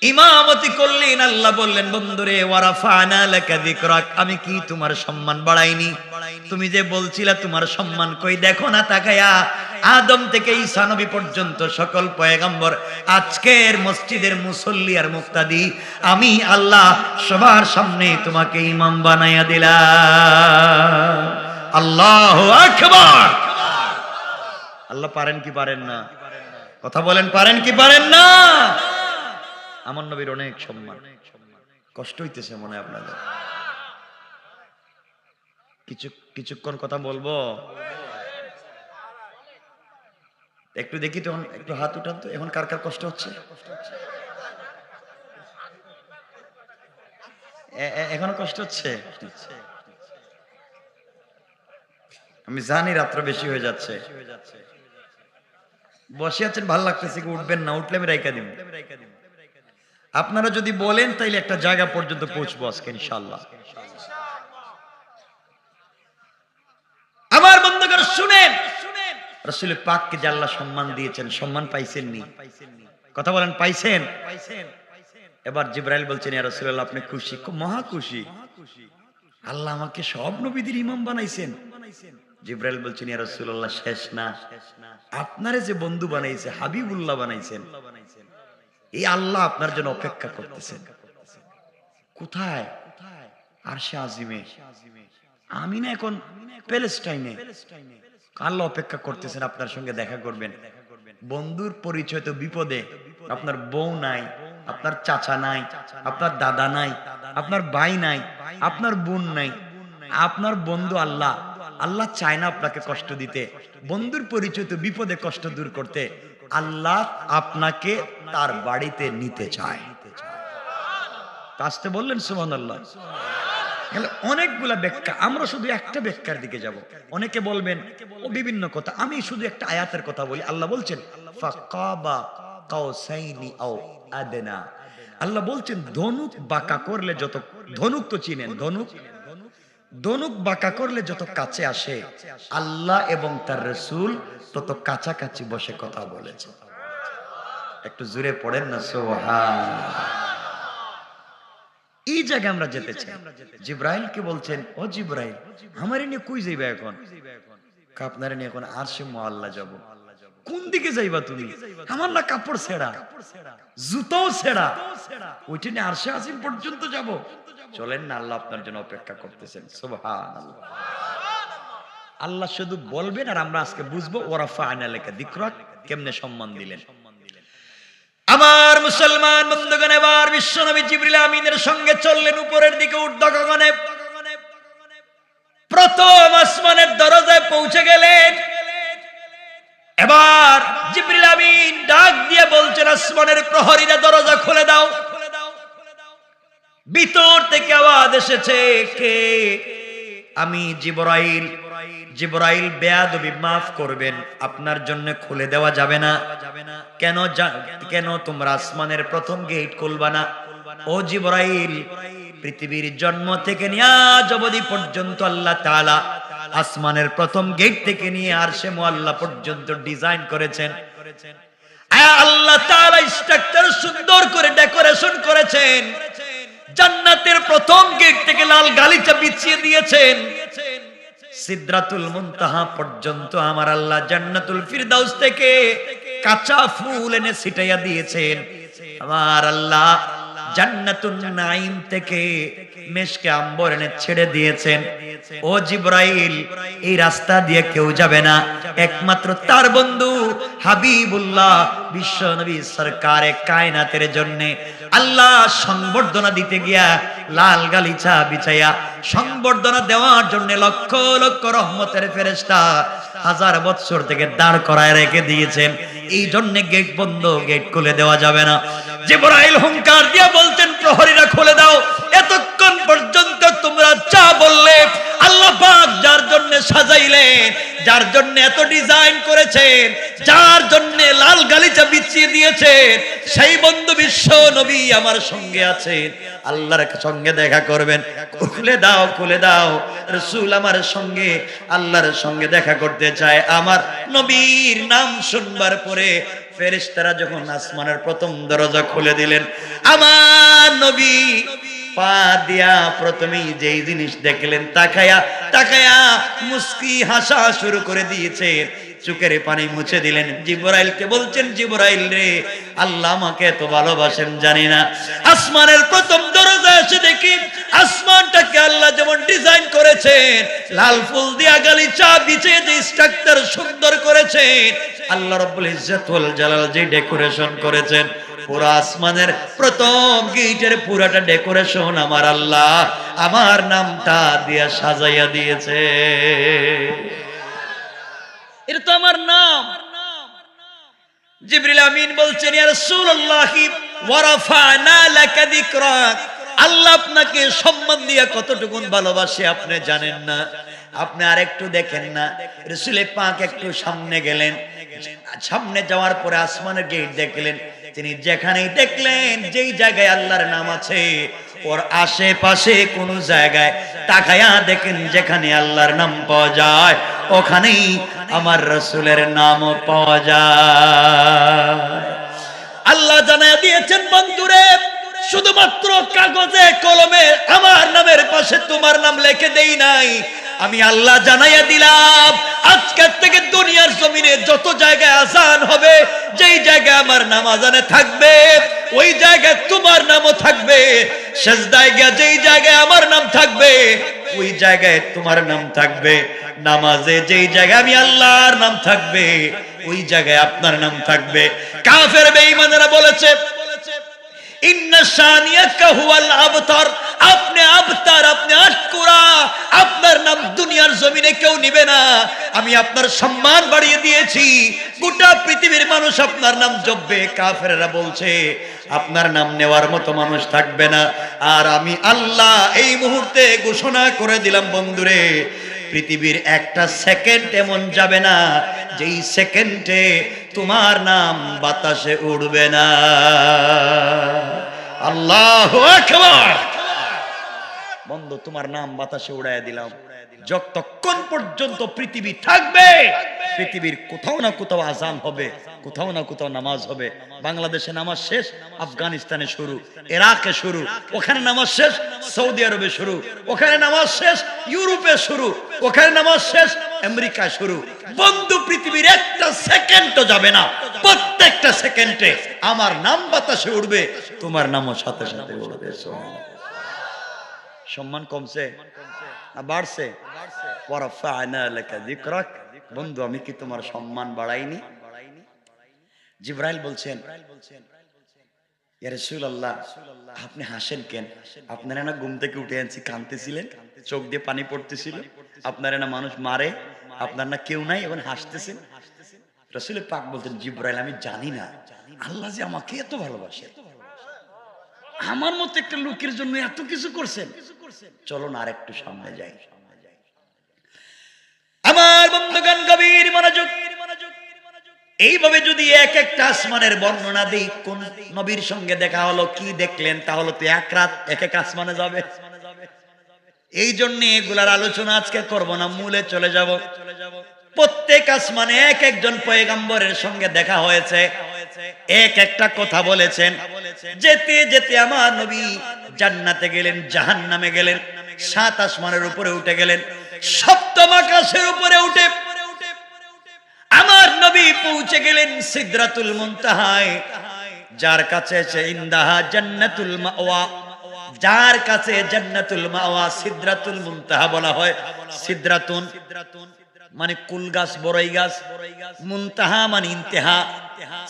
ইমামতি করলেন। আল্লাহ বললেন, বন্ধুরে, ওয়ারাফা'না লাকা যিকরাক, আমি কি তোমার সম্মান বাড়াইনি? তুমি যে বলছিলা তোমার সম্মান কই, দেখো না তাকায়া, আদম থেকে ঈসা নবী পর্যন্ত সকল পয়গম্বর আজকের মসজিদের মুসল্লি আর মুক্তাদি, আমি আল্লাহ সবার সামনে তোমাকে ইমাম বানাইয়া দিলাম। আল্লাহু আকবার। আল্লাহ পারেন কি পারেন না? কথা বলেন, পারেন কি পারেন না? আমার নবীর অনেক সম্মান। কষ্ট হইতেছে মনে হয় আপনাদের? কিছুক্ষণ কথা বলবো, একটু দেখি তো, একটু হাত উঠান তো, এখন কার কার কষ্ট হচ্ছে? এখনো কষ্ট হচ্ছে? আমি জানি রাত্র বেশি হয়ে যাচ্ছে, বসে আছেন, ভালো লাগতেছে কি? উঠবেন না? উঠলে আমি রাইকা দিব। আপনারা যদি বলেন তাইলে একটা জায়গা পর্যন্ত পৌঁছবো আজকে ইনশাআল্লাহ। আমার বন্ধুগণ শুনেন, রাসূল পাককে যে আল্লাহ সম্মান দিয়েছেন, সম্মান পাইছেন নি? কথা বলেন, পাইছেন? এবার জিবরাইল বলছেন, ইয়া রাসূলুল্লাহ আপনি খুশি? মহা খুশি, আল্লাহ আমাকে সব নবীদের ইমাম বানাইছেন। জিবরাইল বলছেন, ইয়া রাসূলুল্লাহ শেষ না, আপনারে যে বন্ধু বানাইছে, হাবিবুল্লাহ বানাইছেন, এই আল্লাহ আপনার জন্য অপেক্ষা করতেছেন। কোথায়? আরশে আজিমে। আমি না এখন প্যালেস্টাইনে, আল্লাহ অপেক্ষা করতেছেন আপনার সঙ্গে দেখা করবেন। বন্ধুর পরিচয় তো বিপদে। আপনার বউ নাই, আপনার চাচা নাই, আপনার দাদা নাই, আপনার ভাই নাই, আপনার বোন নাই, আপনার বন্ধু আল্লাহ। আল্লাহ চায় না আপনাকে কষ্ট দিতে। বন্ধুর পরিচয় তো বিপদে কষ্ট দূর করতে। আল্লাহ আপনাকে তার বাড়িতে নিতে চায়। আসতে বললেন সুবহানাল্লাহ। অনেকগুলা ব্যাখ্যা, আমরা শুধু একটা ব্যাখ্যার দিকে যাব। অনেকে বলবেন ও বিভিন্ন কথা, আমি শুধু একটা আয়াতের কথা বলি। আল্লাহ বলছেন ফাকাবা কাউসাইনি আও আদনা। আল্লাহ বলছেন ধনুক বাঁকা করলে যত, ধনুক তো চিনেন, ধনুক, ধনুক বাঁকা করলে যত কাছে আসে, আল্লাহ এবং তার রাসূল তত কাছাকাছি বসে কথা বলেছে। একটু জোরে পড়েন না সুবহানাল্লাহ। এই জায়গায় আমরা যেতে চাই। জিবরাইলকে বলছেন, ও জিবরাইল আমারে নিয়ে কই যাইবা এখন? আপনারে নিয়ে এখন আরশে মুআল্লা যাব। কোন দিকে যাইবা তুমি? আমার না কাপড় ছেঁড়া, জুতাও ছেঁড়া, ওইটা নিয়ে আরশে আজিম পর্যন্ত যাব। চলেন না, আল্লাহ আপনার জন্য অপেক্ষা করতেছেন। সুবহানাল্লাহ। আল্লাহ শুধু বলবেন আর আমরা আজকে বুঝবো ওয়ারাফা'না লাকা যিকরাক কেমনে সম্মান দিলেন। আমার মুসলমান বন্ধুগণ, এবার বিশ্বনবী জিবরিল আমিনের সঙ্গে চললেন উপরের দিকে, ঊর্ধ্ব গগনে। প্রথম আসমানের দরজায় পৌঁছে গেলেন। এবার জিবরিল আমিন ডাক দিয়ে বলছেন, আসমানের প্রহরীরা দরজা খুলে দাও। ভিতর থেকে আওয়াজ এসেছে, কে? আমি জিবরাইল। জিবরাইল বেয়াদবি মাফ করবেন, আপনার জন্য খুলে দেওয়া যাবে না। কেন তোমরা আসমানের প্রথম গেট খুলবা না? ও জিবরাইল, পৃথিবীর জন্ম থেকে নিয়ে আজ অবধি পর্যন্ত আল্লাহ তাআলা আসমানের প্রথম গেট থেকে নিয়ে আরশে মুআল্লা পর্যন্ত ডিজাইন করেছেন। আল্লাহ তাআলা স্ট্রাকচার সুন্দর করে ডেকোরেশন করেছেন। জান্নাতের প্রথম গেট থেকে লাল গালিচা বিছিয়ে দিয়েছেন। সিদরাতুল মুনতাহা পর্যন্ত আমার আল্লাহ জান্নাতুল ফিরদাউস থেকে কাঁচা ফুল এনে ছিটাইয়া দিয়েছেন। আমার আল্লাহ জান্নাতুন নাঈম থেকে মেশকে আম্বর এনে ছেড়ে দিয়েছেন। ও জিবরাইল, এই রাস্তা দিয়ে কেউ যাবে না, একমাত্র তার বন্ধু হাবিবুল্লাহ বিশ্ব নবী সরকারে কায়নাতের জন্য আল্লাহ সংবর্ধনা দিতে গিয়া লাল গালিচা বিছাইয়া সংবর্ধনা দেওয়ার জন্য লক্ষ লক্ষ রহমতের ফেরেশতা হাজার বছর থেকে দাঁড় করায় রেখে দিয়েছেন। এই জন্য গেট বন্ধ, গেট খুলে দেওয়া যাবে না। জিবরাইল হুঙ্কার দিয়া বলছেন, প্রহরীরা খুলে দাও। এতক্ষণ পর্যন্ত তোমরা যা বললে, আল্লাহ পাক যার জন্য সাজাইলেন, যার জন্য এত ডিজাইন করেছেন, যার জন্য লাল গালিচা বিছিয়ে দিয়েছেন, সেই বন্ধু বিশ্ব নবী আমার সঙ্গে আছেন, আল্লাহর সঙ্গে দেখা করবেন। খুলে দাও, খুলে দাও। রাসূল আমার সঙ্গে আল্লাহর সঙ্গে দেখা করতে চায়। আমার নবীর নাম শুনবার পরে ফেরেশতারা যখন আসমানের প্রথম দরজা খুলে দিলেন, আমার নবী পা দিয়া প্রথমেই যেই জিনিস দেখলেন, তাকায়া তাকায়া মুস্কি হাসা শুরু করে দিয়েছে, চোখের পানি মুছে দিলেন। জিবরাইলকে বলছেন, জিবরাইল রে, আল্লাহ আমাকে এত ভালোবাসেন জানি না। আসমানের প্রথম দরজা আকাশে দেখি আসমানটাকে আল্লাহ যেমন ডিজাইন করেছেন, লাল ফুল দিয়া গালিচা বিছিয়ে যে স্ট্রাকচার সুন্দর করেছেন, আল্লাহ রাব্বুল ইজ্জত ওয়াল জালাল যে ডেকোরেশন করেছেন, পুরো আসমানের প্রথম গেটের পুরাটা ডেকোরেশন আমার আল্লাহ আমার নামটা দিয়া সাজাইয়া দিয়েছে। এটা তো আমার নাম। জিবরিল আমিন বলছেন, ইয়া রাসূলুল্লাহ ওয়া রাফা'না লাকা যিকরাক, আল্লাহ আপনাকে সম্মান দিয়া কতটুকুন ভালোবাসে আপনি জানেন না। আপনি আরেকটু দেখেন না, রাসূল পাক একটু সামনে গেলেন, সামনে যাওয়ার পরে আসমানের গেট দেখলেন, তিনি যেখানেই দেখলেন যেই জায়গায় আল্লাহর নাম আছে ওর আশেপাশে কোন জায়গায় তাকায়া দেখেন যেখানে আল্লাহর নাম পাওয়া যায় ওখানেই আমার রাসূলের নামও পাওয়া যায়। আল্লাহ জানায়া দিয়েছেন, বন্ধুরে শুধুমাত্র কাগজে কলমে আমার নামের পাশে তোমার নাম লিখে দেই নাই, আমি আল্লাহ জানাইয়া দিলাম আজকের থেকে দুনিয়ার জমিনে যত জায়গায় আযান হবে, যেই জায়গায় আমার নাম আযানে থাকবে ওই জায়গায় তোমার নামও থাকবে, সিজদায় গিয়া যেই জায়গায় আমার নাম থাকবে ওই জায়গায় তোমার নাম থাকবে, নামাজে যেই জায়গায় আমি আল্লাহর নাম থাকবে ওই জায়গায় আপনার নাম থাকবে। কাফের বেঈমানেরা বলেছে, ইন্না শানিয়াকা হুয়াল আবতার, আপনি আবতার, আপনি আটকুরা, আপনার নাম দুনিয়ার জমিনে কেউ নিবে না, আমি আপনার সম্মান বাড়িয়ে দিয়েছি, গোটা পৃথিবীর মানুষ আপনার নাম জপবে। কাফেররা বলছে আপনার নাম নেওয়ার মতো মানুষ থাকবে না। আর আমি আল্লাহ এই মুহূর্তে ঘোষণা করে দিলাম, বন্ধুরে পৃথিবীর একটা সেকেন্ড এমন যাবে না যেই সেকেন্ডে তোমার নাম বাতাসে উড়বে না। আল্লাহু আকবার। বন্ধু তোমার নাম বাতাসে উড়াইয়া দিলাম, যতক্ষণ পর্যন্ত পৃথিবী থাকবে পৃথিবীর কোথাও না কোথাও আযান হবে, কোথাও না কোথাও নামাজ হবে। বাংলাদেশে নামাজ শেষ, আফগানিস্তানে শুরু, ইরাকে শুরু, ওখানে নামাজ শেষ, সৌদি আরবে শুরু, ওখানে নামাজ শেষ, ইউরোপে শুরু, ওখানে নামাজ শেষ, আমেরিকায় শুরু। বন্ধু পৃথিবীর একটা সেকেন্ডও যাবে না, প্রত্যেকটা সেকেন্ডে আমার নাম বাতাসে উড়বে, তোমার নামও সাথে সাথে উড়বে। সম্মান কমছে না বাড়ছে? ওয়ারাফা'না লাকা যিকরাক, বন্ধু আমি কি তোমার সম্মান বাড়াইনি? জিবরাইল বলছেন, ইয়া রাসূলুল্লাহ আপনি হাসেন কেন? আপনারা না ঘুম থেকে উঠে আনছি কাঁদতেছিলেন, চোখ দিয়ে পানি পড়তেছিল, আপনারা না মানুষ মারে, আপনার না কেউ নাই, এখন হাসতেছেন। রাসূল পাক বলতেন, জিবরাইল আমি জানি না আল্লাহ যে আমাকে এত ভালোবাসে, আমার মতো একটা লোকের জন্য এত কিছু করছেন, চলো না আরেকটু সামনে যাই। আমার বন্ধুগণ গভীর মনোযোগ। এইভাবে যদি এক একটা আসমানের বর্ণনা দেই, কোন নবীর সঙ্গে দেখা হলো, কি দেখলেন, তাহলে তো এক রাত এক এক আসমানে যাবে। এই জন্য এগুলার আলোচনা আজকে করব না, মূলে চলে যাব। প্রত্যেক আসমানে এক একজন পয়গম্বরের সঙ্গে দেখা হয়েছে, এক একটা কথা বলেছেন। যেতে যেতে আমার নবী জান্নাতে গেলেন, জাহান্নামে গেলেন, সাত আসমানের উপরে উঠে গেলেন, সপ্তম আকাশের উপরে উঠে আমার নবী পৌঁছে গেলেন সিদরাতুল মুনতাহায়, যার কাছে আছে ইনদাহা জান্নাতুল মাওয়া, যার কাছে জান্নাতুল মাওয়া, সিদরাতুল মুনতাহা বলা হয়। সিদরাতুন মানে কুল গাছ, বড়ই গাছ, মুনতাহা মানে ইন্তেহা,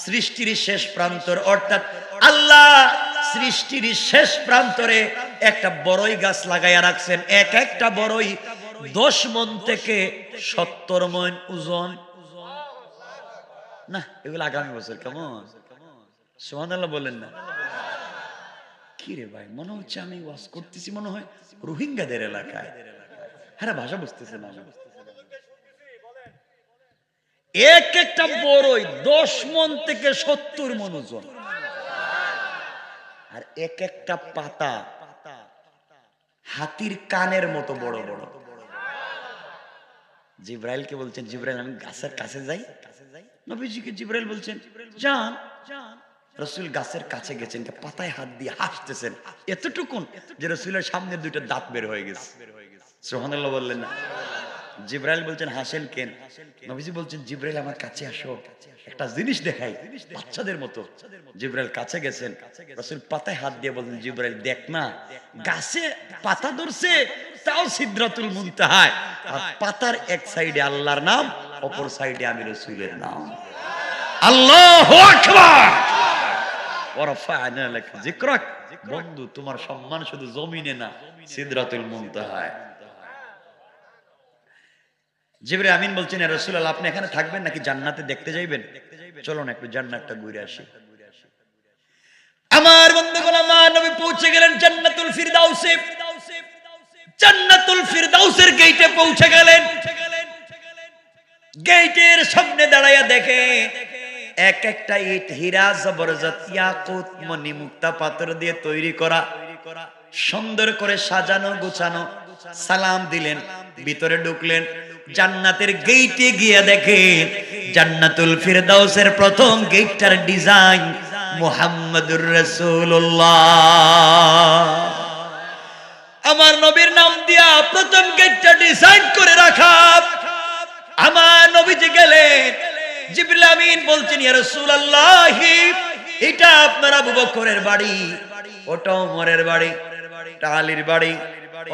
সৃষ্টির শেষ প্রান্তর। অর্থাৎ আল্লাহ সৃষ্টির শেষ প্রান্তরে একটা বড়ই গাছ লাগাইয়া রাখছেন, এক একটা বড়ই 10 মণ থেকে 70 মণ ওজন। না এগুলো আগামী বছর কেমন? সুবহানাল্লাহ বলেন না। কি রে ভাই, মনে হচ্ছে আমি ওয়াজ করতেছি মনে হয় রোহিঙ্গাদের এলাকায়। হ্যাঁ ভাষা বুঝতেছে না। এক একটা বড়ই 10 মণ থেকে 70 মণ ওজন, আর এক একটা পাতা হাতির কানের মতো বড় বড়। জিবরাইলকে বলছেন, জিবরাইল আমি গাছের কাছে যাই। নবীজিকে জিবরাইল বলছেন যান। রাসূল গাছের কাছে গেছেন, পাতায় হাত দিয়ে হাসতেছেন এতটুকুন যে রাসূলের সামনে দুইটা দাঁত বের হয়ে গেছে। সুবহানাল্লাহ বললেন না? জিবরাইল বলছেন হাসেন কেন? নবীজি বলছেন জিবরাইল আমার কাছে আসো, একটা জিনিস দেখাই বাচ্চাদের মতো। জিবরাইল কাছে গেছেন, রাসূল পাতায় হাত দিয়ে বললেন জিবরাইল দেখ না, গাছে পাতা ধরছে তাও সিদরাতুল মুনতাহায়, আর পাতার এক সাইডে আল্লাহর নাম, অপর সাইডে আমি রাসূলের নাম। আল্লাহু আকবার। ওয়া রাফা'না লাকা যিকরাক। বন্ধু তোমার সম্মান শুধু জমিনে না, সিদরাতুল মুনতাহায়। জিবরাইল আমিন বলছেন ইয়া রাসূলুল্লাহ আপনি এখানে থাকবেন নাকি জান্নাতে দেখতে যাইবেন? চলুন একটু জান্নাতটা ঘুরে আসি। আমার বন্ধুগণ, আমার নবী পৌঁছে গেলেন জান্নাতুল ফিরদাউসে। জান্নাতুল ফিরদাউসের গেটে পৌঁছে গেলেন। গেটের সামনে দাঁড়ায়া দেখে এক একটা ইট হীরা জবরদস্ত ইয়াকুত মণি মুক্তা পাথর দিয়ে তৈরি করা, সুন্দর করে সাজানো গোছানো। সালাম দিলেন, ভিতরে ঢুকলেন। জান্নাতের গেটে গিয়ে দেখে জান্নাতুল ফিরদাউসের প্রথম গেটটার ডিজাইন মুহাম্মাদুর রাসূলুল্লাহ। আমার নবীর নাম দিয়া প্রথম গেটটা ডিজাইন করে রাখা। আমার নবীজি গেলেন, জিবরিল আমিন বলছেন ইয়া রাসূলুল্লাহ এটা আপনার আবু বকরের বাড়ি, ওটা ওমরের বাড়ি, ওটা আলীর বাড়ি,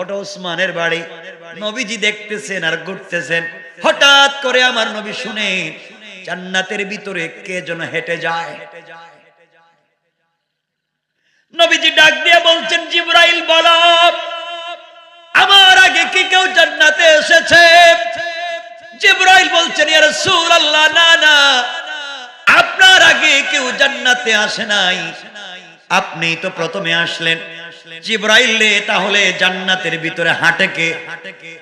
ওটা ওসমানের বাড়ি। নবীজি দেখতেছেন আর ঘুরতেছেন। হঠাৎ করে আমার নবী শুনেন জান্নাতের ভিতরে কে যেন হেঁটে যায়। নবীজি ডাক দিয়ে বলছেন জিবরাইল বলো আমার আগে কি কেউ জান্নাতে এসেছে? জিবরাইল বলছেন ইয়া রাসূলুল্লাহ না না, আপনার আগে কেউ জান্নাতে আসে নাই, আপনি তো প্রথমে আসলেন। জিবরাইল রে তাহলে জান্নাতের ভিতরে হাঁটে কে?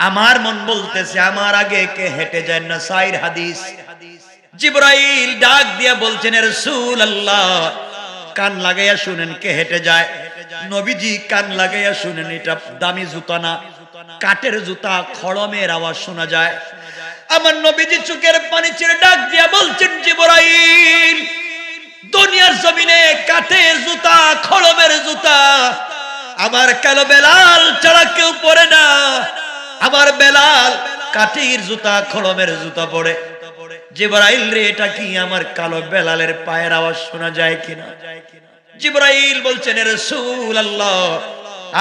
আমার মন বলতেছে আমার আগে কে হেঁটে যায় না। সাইর হাদিস। জিবরাইল ডাক দিয়া বলছেন ইয়া রাসূলুল্লাহ কান লাগাইয়া শুনেন কে হেঁটে যায়। নবীজি কান লাগাইয়া শুনেন, এটা দামি জুতা না, কাঠের জুতা, খড়মের আওয়াজ শোনা যায়। আমার নবীজি চোখের পানি ছেড়ে ডাক দিয়া বলছেন জিবরাইল দুনিয়ার জমিনে কাঠের জুতা, খড়মের জুতা আমার কালো বেলাল ছাড়া কেউ পরে না। আমার বেলাল কাঠের জুতা, খড়মের জুতা পরে। জিবরাইল রে এটা কি আমার কালো বেলালের পায়ের আওয়াজ শোনা যায় কিনা? জিবরাইল বলছেন ইয়া রাসূলুল্লাহ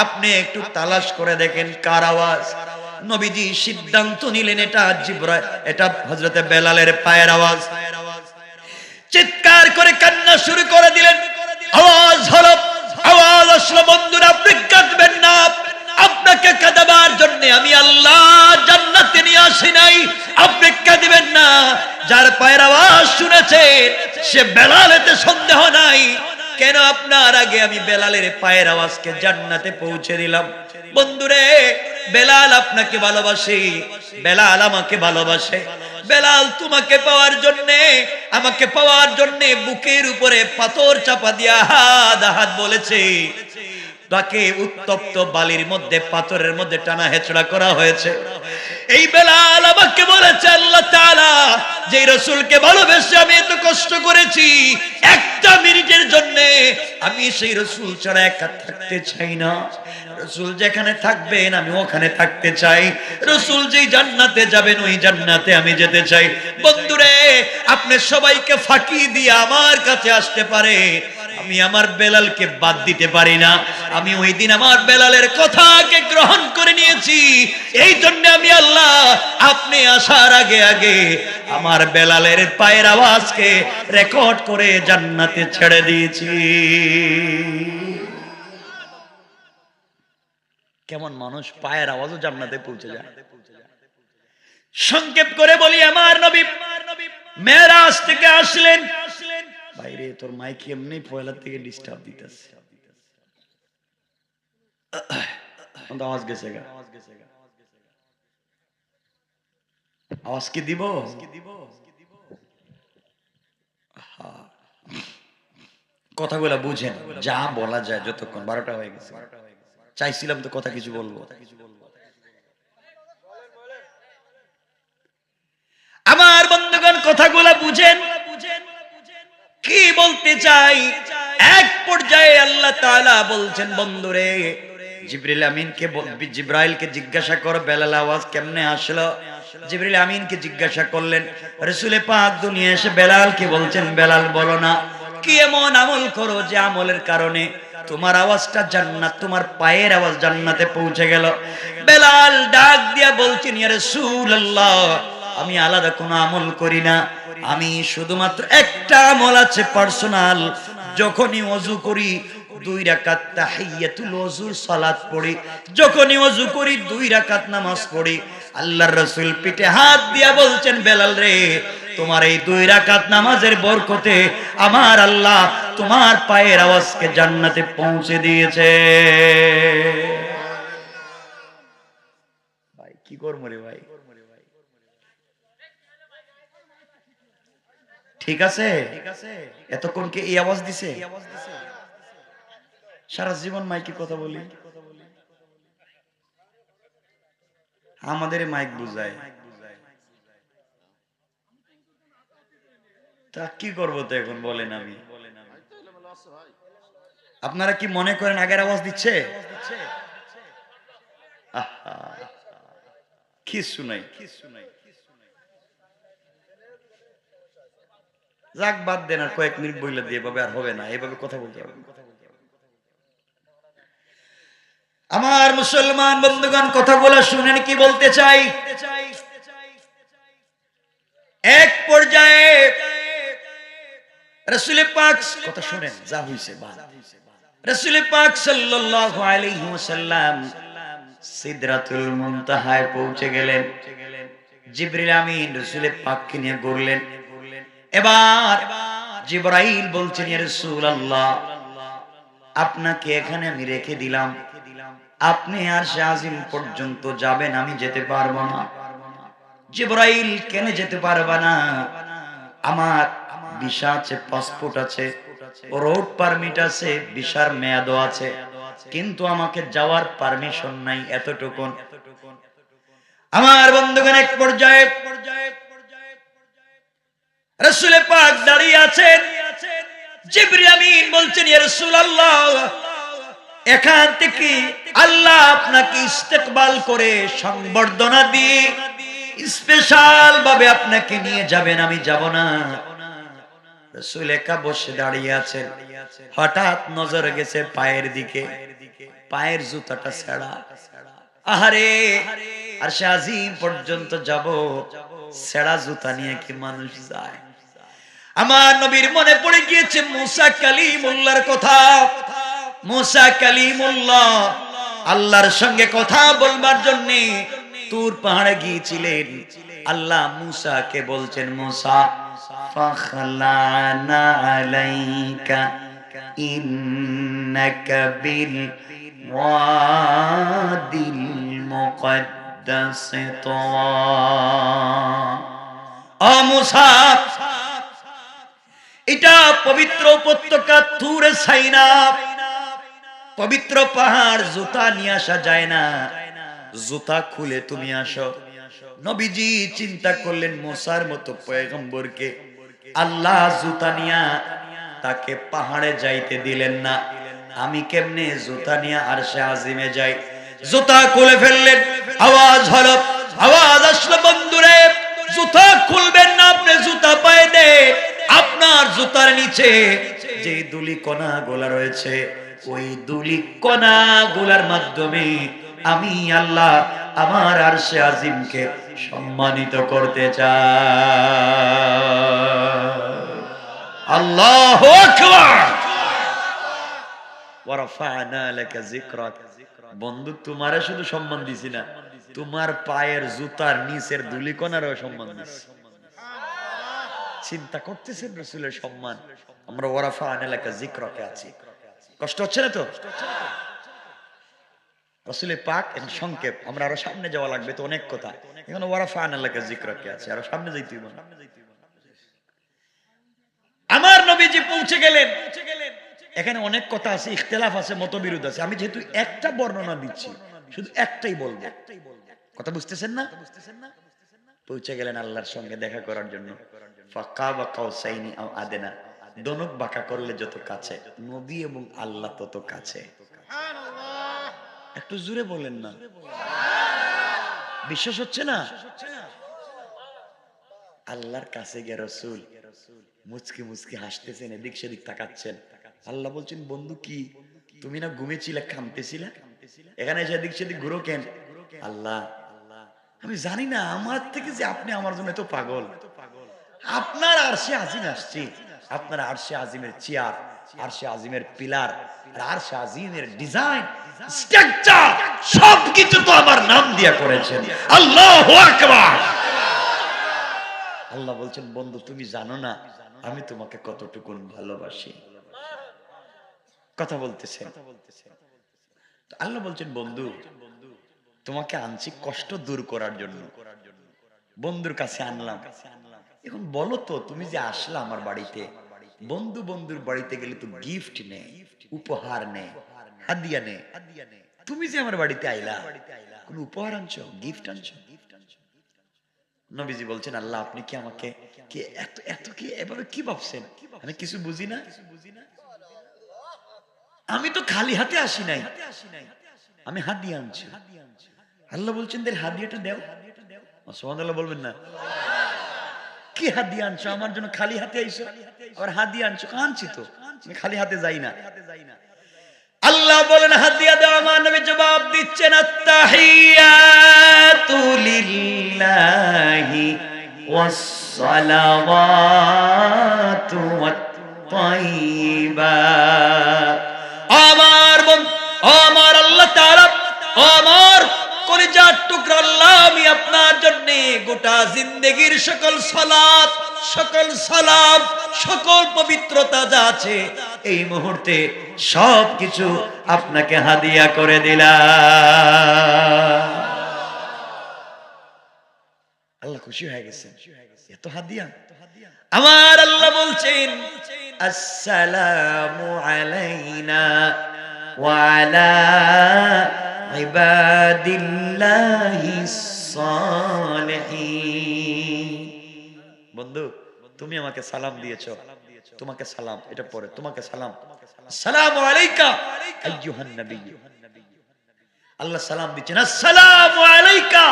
আপনি একটু তালাশ করে দেখেন কার আওয়াজ। নবীজি সিদ্ধান্ত নিলেন এটা জিবরাইল, এটা হযরতে বেলালের পায়ের আওয়াজ। চিৎকার করে কান্না শুরু করে দিলেন। আওয়াজ হলো, আওয়াজ আসলো বন্ধুরা আপনি কাঁদবেন না, আপনাকে কাঁদাবার জন্য আমি আল্লাহ জান্নাতে নিয়ে আসি নাই, আপনি কাঁদবেন না। যার পায়ের আওয়াজ শুনেছে সে বেলাল, এতে সন্দেহ নাই। কেন আপনার আগে আমি বেলালের পায়ের আওয়াজকে জান্নাতে পৌঁছে দিলাম। বন্ধুরে বেলাল আপনাকে ভালোবাসে, বেলাল আমাকে ভালোবাসে। বেলাল তোমাকে পাওয়ার জন্য, আমাকে পাওয়ার জন্য বুকের উপরে পাথর চাপা দিয়া হাত বলেছে। তাকে উত্তপ্ত বালির মধ্যে, পাথরের মধ্যে টানা হেচড়া করা হয়েছে। এই বেলাল আমাকে বলেছে আল্লাহ তাআলা যে রাসূলকে ভালোবেসে আমি এত কষ্ট করেছি, একটা মিনিটের জন্য আমি সেই রাসূল ছাড়া একা থাকতে চাই না। রাসূল যেখানে থাকবেন আমি ওখানে থাকতে চাই। রাসূল যেই জান্নাতে যাবেন ওই জান্নাতে আমি যেতে চাই। বন্ধুরে আপনি সবাইকে ফাঁকি দিয়ে আমার কাছে আসতে পারে, আমি আমার বেলালকে বাদ দিতে পারি না। আমি ওই দিন আমার বেলালের কথাকে গ্রহণ করে নিয়েছি। এই জন্য আমি আল্লাহ আপনি আসার আগে আগে আমার বেলালের পায়ের আওয়াজকে রেকর্ড করে জান্নাতে ছেড়ে দিয়েছি। কেমন মানুষ পায়ের আওয়াজও জান্নাতে পৌঁছে যায়। সংক্ষেপ করে বলি আমার নবী মেরাজ থেকে আসলেন। বাইরে তোর মাইক এমনি পয়লা থেকে ডিস্টার্ব দিতেছে, আওয়াজ গেছে গা, আওয়াজ কি দিব? কথাগুলা বুঝেন, যা বলা যায় যতক্ষণ 12টা হয়ে গেছে। চাইছিলাম তো কথা কিছু বলবো। আমার বন্ধুগণ কথাগুলা বুঝেন, কি বলতে চাই। এক পর্যায়ে আল্লাহ তাআলা বলছেন বন্ধুরে জিবরিল আমিনকে, জিবরাইলকে জিজ্ঞাসা করো বেলাল আওয়াজ কেমনে আসলো। জিবরিল আমিনকে জিজ্ঞাসা করলেন, রাসূলে পাক দুনিয়া এসে বেলালকে বলছেন, বেলাল বলো না কি এমন আমল করো যে আমলের কারণে তোমার আওয়াজটা জান্নাত, তোমার পায়ের আওয়াজ জান্নাতে পৌঁছে গেল। বেলাল ডাক দিয়া বলছেন, ইয়া রাসূলুল্লাহ, আমি আলাদা কোনো আমল করি না, আমি শুধুমাত্র একটা আমল আছে পার্সোনাল। যখনই ওযু করি 2 রাকাত তাহিয়াতুল ওযুর সালাত পড়ি, যখনই ওযু করি 2 রাকাত নামাজ পড়ি। আল্লাহর রাসূল পিঠে হাত দিয়া বলছেন, বেলাল রে, তোমার এই 2 রাকাত নামাজের বরকতে আমার আল্লাহ তোমার পায়ের আওয়াজকে জান্নাতে পৌঁছে দিয়েছে। ভাই কি করব রে ভাই, ঠিক আছে এতক্ষণ কি এই আওয়াজ দিছে? সারা জীবন মাইকে কথা বলি, আমাদের মাইক বুঝায়, তা কি করবো তো এখন বলেন। আমি আপনারা কি মনে করেন আগের আওয়াজ দিচ্ছে? কিছু নাই, যাক বাদ দেন, আর কয়েক মিনিট বইলে দিয়ে এভাবে আর হবে না, এভাবে কথা বলতে হবে। আমার মুসলমান বন্ধুগণ, কথাগুলো শুনেন কি বলতে চাই। এক পর্যায়ে রাসূল পাক, কথা শুনেন, যা হইছে বাদ। রাসূল পাক সাল্লাল্লাহু আলাইহি ওয়াসাল্লাম সিদরাতুল মুনতাহায় পৌঁছে গেলেন। জিবরিল আমিন রাসূল পাককে নিয়ে ঘুরলেন। এবার জিবরাইল বলছেন, ইয়া রাসূলুল্লাহ, আপনাকে এখানে আমি রেখে দিলাম, আপনি আরশে আজিম পর্যন্ত যাবেন, আমি যেতে পারবো না। জিবরাইল, কেন যেতে পারবা না? আমার ভিসা আছে, পাসপোর্ট আছে, রোড পারমিট আছে, ভিসার মেয়াদও আছে, কিন্তু আমাকে যাওয়ার পারমিশন নাই, এতটুকুন। আমার বন্ধুগণ, এক পর্যায়ে রাসূল পাক দাঁড়িয়ে আছেন। জিবরিল আমিন বলছেন, ইয়া রাসূলুল্লাহ, এখান থেকে আল্লাহ আপনাকে ইস্তেকবাল করে সংবর্ধনা দিয়ে স্পেশাল ভাবে আপনাকে নিয়ে যাবেন, আমি যাব না। রাসূল একা বসে দাঁড়িয়ে আছেন। হঠাৎ নজর গেছে পায়ের দিকে, পায়ের জুতাটা ছেঁড়া। আহারে, আরশে আজিম পর্যন্ত যাব, ছেঁড়া জুতা নিয়ে কি মানুষ যায়? আমার নবীর মনে পড়ে গিয়েছে মুসা কালিমুল্লাহর কথা। মুসা কালিমুল্লাহ আল্লাহর সঙ্গে কথা বলবার জন্য তুর পাহাড়ে গিয়েছিলেন। আল্লাহ মুসাকে বলছেন, মুসা ফাখলানা আলাইকা ইন্নাকা বিল ওয়াদিল মুকদ্দাস তুওয়া। ও মুসা, এটা পবিত্র উপত্যকা তুর সাইনা, পবিত্র পাহাড়, জুতা নিয়ে আসা যায় না, জুতা খুলে তুমি আসো। নবীজি চিন্তা করলেন, মুসার মতো পয়গম্বরকে আল্লাহ জুতা নিয়া তাকে পাহাড়ে যাইতে দিলেন না, আমি কেমনে জুতা নিয়া আরশে আজিমে যাই? জুতা খুলে ফেললেন। আওয়াজ হলো, আওয়াজ আসলো, বন্ধুরে জুতা খুলবেন না, আপনি জুতা পায়ে দে। আপনার জুতার নিচে যে দুলি কণা গোলা রয়েছে, ওই দুলি কণা গোলার মাধ্যমে আমি আল্লাহ আমার আরশে আজিমকে সম্মানিত করতে চাই। আল্লাহু আকবার। ওয়া রাফা'না লাকা যিকরাক। বন্ধু, তোমারে শুধু সম্মান দিছি না, তোমার পায়ের জুতার নিচের দুলি কণারও সম্মান দিছি। চিন্তা করতেছেন রাসূলের সম্মান। আমরা ওয়া রাফা'না লাকা যিকরাকে আছি। কষ্ট হচ্ছে না তো? রাসূলের পাক এর সংক্ষেপ, আমরা আরো সামনে যাওয়া লাগবে তো, অনেক কথা। এখন ওয়া রাফা'না লাকা যিকরাকে আছে, আরো সামনে যাইতে হইব না। আমার নবীজি পৌঁছে গেলেন। এখানে অনেক কথা আছে, ইখতিলাফ আছে, মতবিরোধ আছে। আমি যেহেতু একটা বর্ণনা দিচ্ছি, শুধু একটাই বলবো। কথা বুঝতেছেন না? পৌঁছে গেলেন আল্লাহর সঙ্গে দেখা করার জন্য। ফাকাবা কাউসাইনি আও আদনা, দনক বাঁকা করলে যত কাছে, নবী এবং আল্লাহ তত কাছে। একটু জোরে বলেন না, বিশ্বাস হচ্ছে না? আল্লাহর কাছে গিয়ে রাসূল মুচকি মুচকি হাসতেছেন, এদিক সেদিক তাকাচ্ছেন। আল্লাহ বলছেন, বন্ধু কি তুমি না ঘুমেছিলে, কাঁদতেছিলে, এখানে এসে এদিক সেদিক ঘুরো কেন? আল্লাহ, আমি জানি না আমার থেকে যে আপনি আমার জন্য এত পাগল। আপনার আরশে আজিম আসছে, আপনার আরশে আজিমের চেয়ার, আরশে আজিমের পিলার, আরশে আজিমের ডিজাইন, স্ট্রাকচার সবকিছু তো আমার নাম দিয়া করেছেন। আল্লাহু আকবার। আল্লাহ বলছেন, বন্ধু তুমি জানো না আমি তোমাকে কতটুকু ভালোবাসি। কথা বলতেছেন। আল্লাহ বলছেন, বন্ধু তোমাকে আনছি কষ্ট দূর করার জন্য, বন্ধুর কাছে আনলাম। এখন বলো তো, তুমি যে আসলা আমার বাড়িতে, বন্ধু বন্ধুর বাড়িতে গেলে তো গিফট নেই, উপহার নেই, হাদিয়া নেই। তুমি যে আমার বাড়িতে আইলা, কোন উপহার আনছো, গিফট আনছো? নবীজি বলছেন, আল্লাহ আপনি কি আমাকে কি এত এত কি এভাবে কি ভাবছেন? আমি কিছু বুঝি না, আমি তো খালি হাতে আসি নাই, আমি হাদিয়া আনছি। আল্লাহ বলছেন, তাহলে হাদিয়াটা দাও। সুবহানাল্লাহ বলবেন না? কি হাদিয়া আনছো আমার জন্য? খালি হাতে আইছো, আর হাদিয়া আনছো? আনছি তো, আমি খালি হাতে যাই না। আল্লাহ বলেন হাদিয়া দাও। আমার নবী জবাব দিচ্ছেন, আত্তাহিয়াতু লিল্লাহি ওয়াস সালাওয়াতু ওয়াত তাইয়্যিবাত। আমার আল্লাহ তাআলা, আমার কলিজার টুকরা আল্লাহ, আমি আপনার জন্য গোটা জিন্দেগীর সকল সালাত, সকল সালাম, সকল পবিত্রতা যা আছে এই মুহূর্তে সবকিছু আপনাকে হাদিয়া করে দিলাম। আল্লাহ খুশি হয়ে গেছেন, এত হাদিয়া। আমার আল্লাহ বলছেন, আসসালামু আলাইনা ওয়া আলা ইবাদিল্লাহিস সালিহিন। বন্ধু তুমি আমাকে সালাম দিয়েছো, তোমাকে সালাম, এটা পরে তোমাকে সালাম। আসসালামু আলাইকা আইয়ুহান নবী। আল্লাহ সালাম দিচ্ছেন, আসসালামু আলাইকা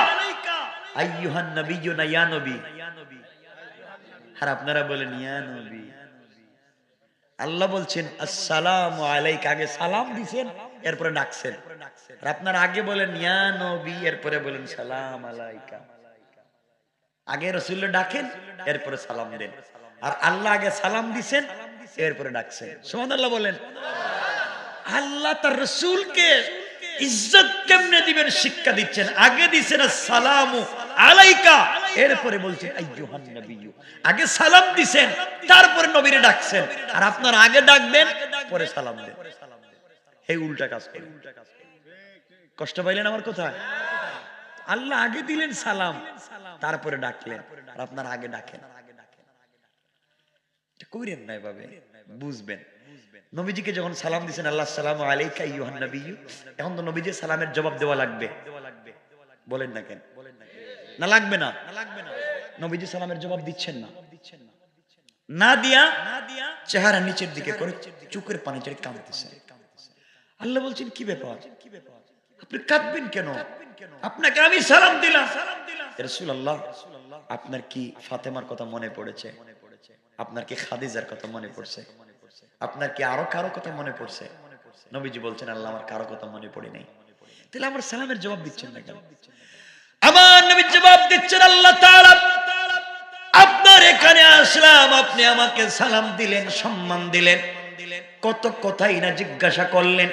আইয়ুহান নবী, না ইয়া নবী। আর আপনারা বলেন ইয়া নবী। আল্লাহ বলছেন আসসালামু আলাইকা, আগে সালাম দিবেন এরপরে ডাকছেন। আর আপনারা আগে বলেন ইয়া নবী, এরপরে বলেন সালাম আলাইকা। আগে রাসূল ডাকেন, এরপরে সালাম দেন। আর আল্লাহ আগে সালাম দিবেন, এরপরে ডাকছেন। সুবহানাল্লাহ বলেন। আল্লাহ তার রাসূলকে ইজ্জত কেমনে দিবেন শিক্ষা দিচ্ছেন। আগে দিবেন আসসালামু আলাইকা, এরপরে বলছেন আইয়ুহান নবী। আগে সালাম দিবেন, তারপরে নবীরে ডাকছেন। আর আপনারা আগে ডাকবেন, পরে সালাম দেন। এই উল্টা কাজ করেন। কষ্ট পাইলেন আমার কথা? আল্লাহ আগে দিলেন সালাম, তারপরে ডাকলেন, আর আপনারা আগে ডাকেন। কইরেন না এভাবে, বুঝবেন। নবীজিকে যখন সালাম দিয়েছেন, আল্লাহ আসসালামু আলাইকা আইয়ুহান নবী, এখন তো নবীজির সালামের জবাব দেওয়া লাগবে। বলেন না কেন? না লাগবে না? নবীজি সালামের জবাব দিচ্ছেন না, না দিয়া চেহারা নিচের দিকে করে চোখের পানি ছেড়ে কাঁদতেছেন। আল্লাহ বলছেন, কি ব্যাপার, আপনি কাঁদবেন কেন? আপনাকে আমি সালাম দিলাম। রাসূলুল্লাহ, আপনার কি ফাতেমার কথা মনে পড়েছে? আপনার কি খাদিজার কথা মনে পড়ছে? আপনার কি আরো কারো কথা মনে পড়ছে? নবীজি বলছেন, আল্লাহ আমার কারো কথা মনে পড়ে নাই। তাহলে আমার সালামের জবাব দিচ্ছেন না কেন? আমার নবী জবাব দিচ্ছেন, আল্লাহ তাআলা আপনার এখানে আসলাম, আপনি আমাকে সালাম দিলেন, সম্মান দিলেন, কত কথাই না জিজ্ঞাসা করলেন,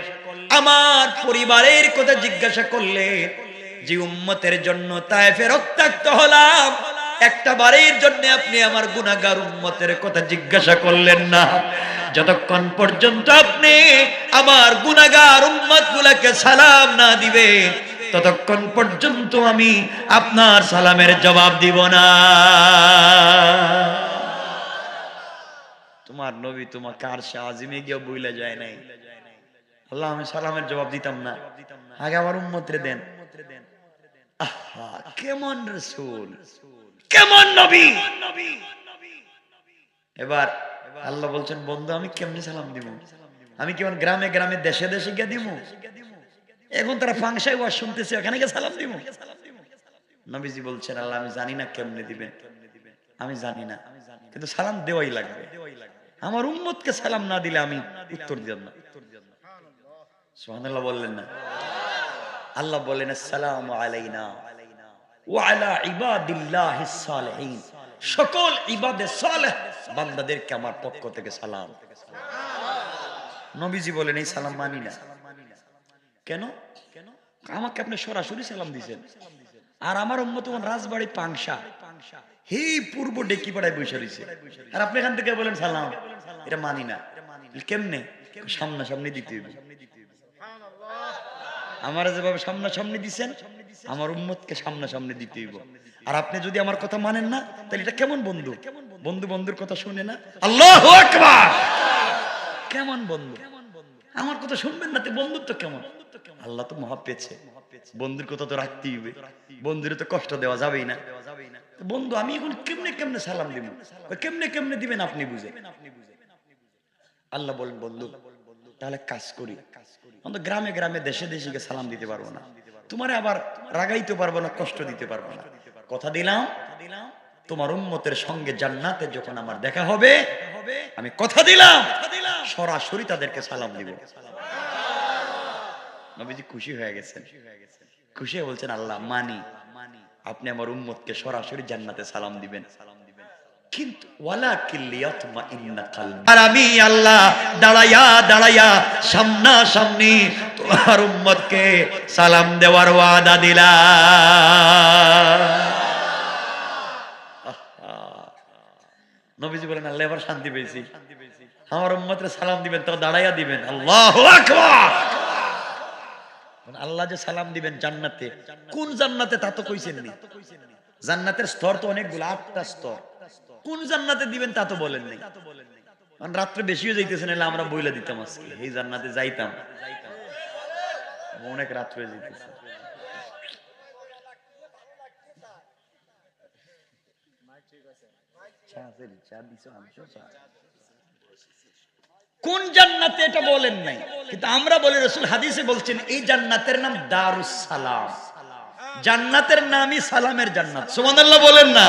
আমার পরিবারের কথা জিজ্ঞাসা করলেন, যে উম্মতের জন্য তায়েফে রক্তাক্ত হলাম, একটা বারের জন্য আপনি আমার গুনাহগার উম্মতের কথা জিজ্ঞাসা করলেন না। যতক্ষণ পর্যন্ত আপনি আমার গুনাহগার উম্মতগুলোকে সালাম না দিবেন, ততক্ষণ পর্যন্ত আমি আপনার সালামের জবাব দিব না। তোমার নবী তোমাকে আরশে আজিমে গিয়ে বইলা যায় নাই, আল্লাহ আমি সালামের জবাব দিতাম না, আগে আমার উম্মতরে দেন। আহা, কেমন রাসূল, কেমন নবী। এবার আল্লাহ বলছেন, বন্ধু আমি কেমনে সালাম দিব? আমি কেমন গ্রামে গ্রামে দেশে দেশে গিয়ে দিব? এখন তারা ফাংশায় ওয়াজ শুনতেছে, ওখানে গিয়ে সালাম দিব? নবীজি বলছেন, আল্লাহ আমি জানি না কেমনে দিবেন, আমি জানি না, কিন্তু সালাম দেওয়াই লাগবে। আমার উম্মতকে সালাম না দিলে আমি উত্তর দিলাম না। সুবহানাল্লাহ বললেন না? আল্লাহ বলেন আসসালামু আলাইনা ওয়া আলা ইবাদিল্লাহিস সালিহিন, সকল ইবাদে সালেহ বান্দাদেরকে আমার পক্ষ থেকে সালাম। নবীজি বলেন এই সালাম মানি না। কেন? আমাকে আপনি সরাসরি সালাম দিয়েছেন, আর আমার উম্মত রাজবাড়ি পাংশা হে পূর্ব ডেকি পাড়ায় বসে রয়েছে, আর আপনি এখান থেকে বলেন সালাম, এটা মানি না। কেমনে? সামনাসামনি দিতে হবে। আমার যেভাবে সামনাসামনি দিচ্ছেন, আমার উম্মতকে সামনাসামনি দিতে হইব। আর আপনি যদি আমার কথা মানেন না, তাহলে এটা কেমন বন্ধু? বন্ধু বন্ধুর কথা শুনে না? আল্লাহু আকবার! কেমন বন্ধু? আমার কথা শুনবেন না, তো বন্ধুত্ব কেমন? আল্লাহ তো মহা পেয়েছে, বন্ধুর কথা তো রাখতেই হবে, বন্ধুরে তো কষ্ট দেওয়া যাবেই না। বন্ধু আমি এখন কেমনে কেমনে সালাম দিব? কেমনে কেমনে দিবেন আপনি বুঝে। আল্লাহ বলেন বন্ধু তাহলে কাজ করি, আমরা গ্রামে গ্রামে দেশে দেশে গিয়ে সালাম দিতে পারবো না, তোমারে আবার রাগাইতে পারবো না, কষ্ট দিতে পারবো না। কথা দিলাম তোমার উম্মতের সঙ্গে জান্নাতে যখন আমার দেখা হবে, আমি কথা দিলাম সরাসরি তাদেরকে সালাম দিব। নবীজি খুশি হয়ে গেছেন, খুশি হয়ে বলছেন আল্লাহ মানি, আপনি আমার উম্মতকে সরাসরি জান্নাতে সালাম দিবেন, কিন্তু আর আমি আল্লাহ দাঁড়াইয়া দাঁড়াইয়া সামনা সামনি তোমার উম্মতকে সালাম দেওয়ার ওয়াদা দিলাম। নবীজি বলেন আল্লাহ এবার শান্তি পেয়েছি, আমার উম্মতকে সালাম দিবেন তো দাঁড়াইয়া দিবেন। আল্লাহু আকবার! আল্লাহ যে সালাম দিবেন জান্নাতে, কোন জান্নাতে তা তো কইছেন নি। জান্নাতের স্তর তো অনেকগুলো, 8টা স্তর। কোন জান্নাতে দিবেন তা তো বলেন নাই। রাত্রে বেশিও যাইতেছেন, এলে আমরা বইলা দিতাম আজকে এই জান্নাতে যাইতাম, অনেক রাত্রে যাইতেছে। কোন জান্নাতে এটা বলেন নাই, কিন্তু আমরা বলি রাসূল হাদিসে বলছেন এই জান্নাতের নাম দারুস সালাম, জান্নাতের নামই সালামের জান্নাত। সুবহানাল্লাহ বলেন না?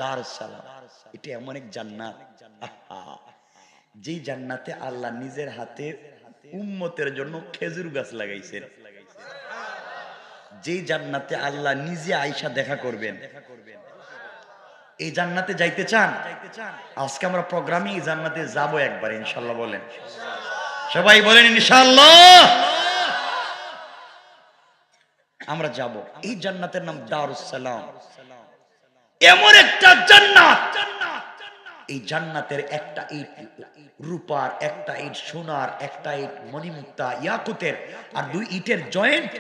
দারুস সালাম এটা এমন এক জান্নাত, যেই জান্নাতে আল্লাহ নিজের হাতে উম্মতের জন্য খেজুর গাছ লাগাইছেন, যেই জান্নাতে আল্লাহ নিজে আয়েশা দেখা করবেন। এই জান্নাতে যাইতে চান? আজকে আমরা প্রোগ্রামে এই জান্নাতে যাব একবার ইনশাআল্লাহ। বলেন সবাই, বলেন ইনশাআল্লাহ আমরা যাব। এই জান্নাতের নাম দারুস সালাম, এমন একটা জান্নাত, এই জান্নাতের একটা ইট রূপার, একটা ইট সোনার, একটা ইট মণিমুক্তা ইয়াকুতের, আর 2 ইটের জয়েন্ট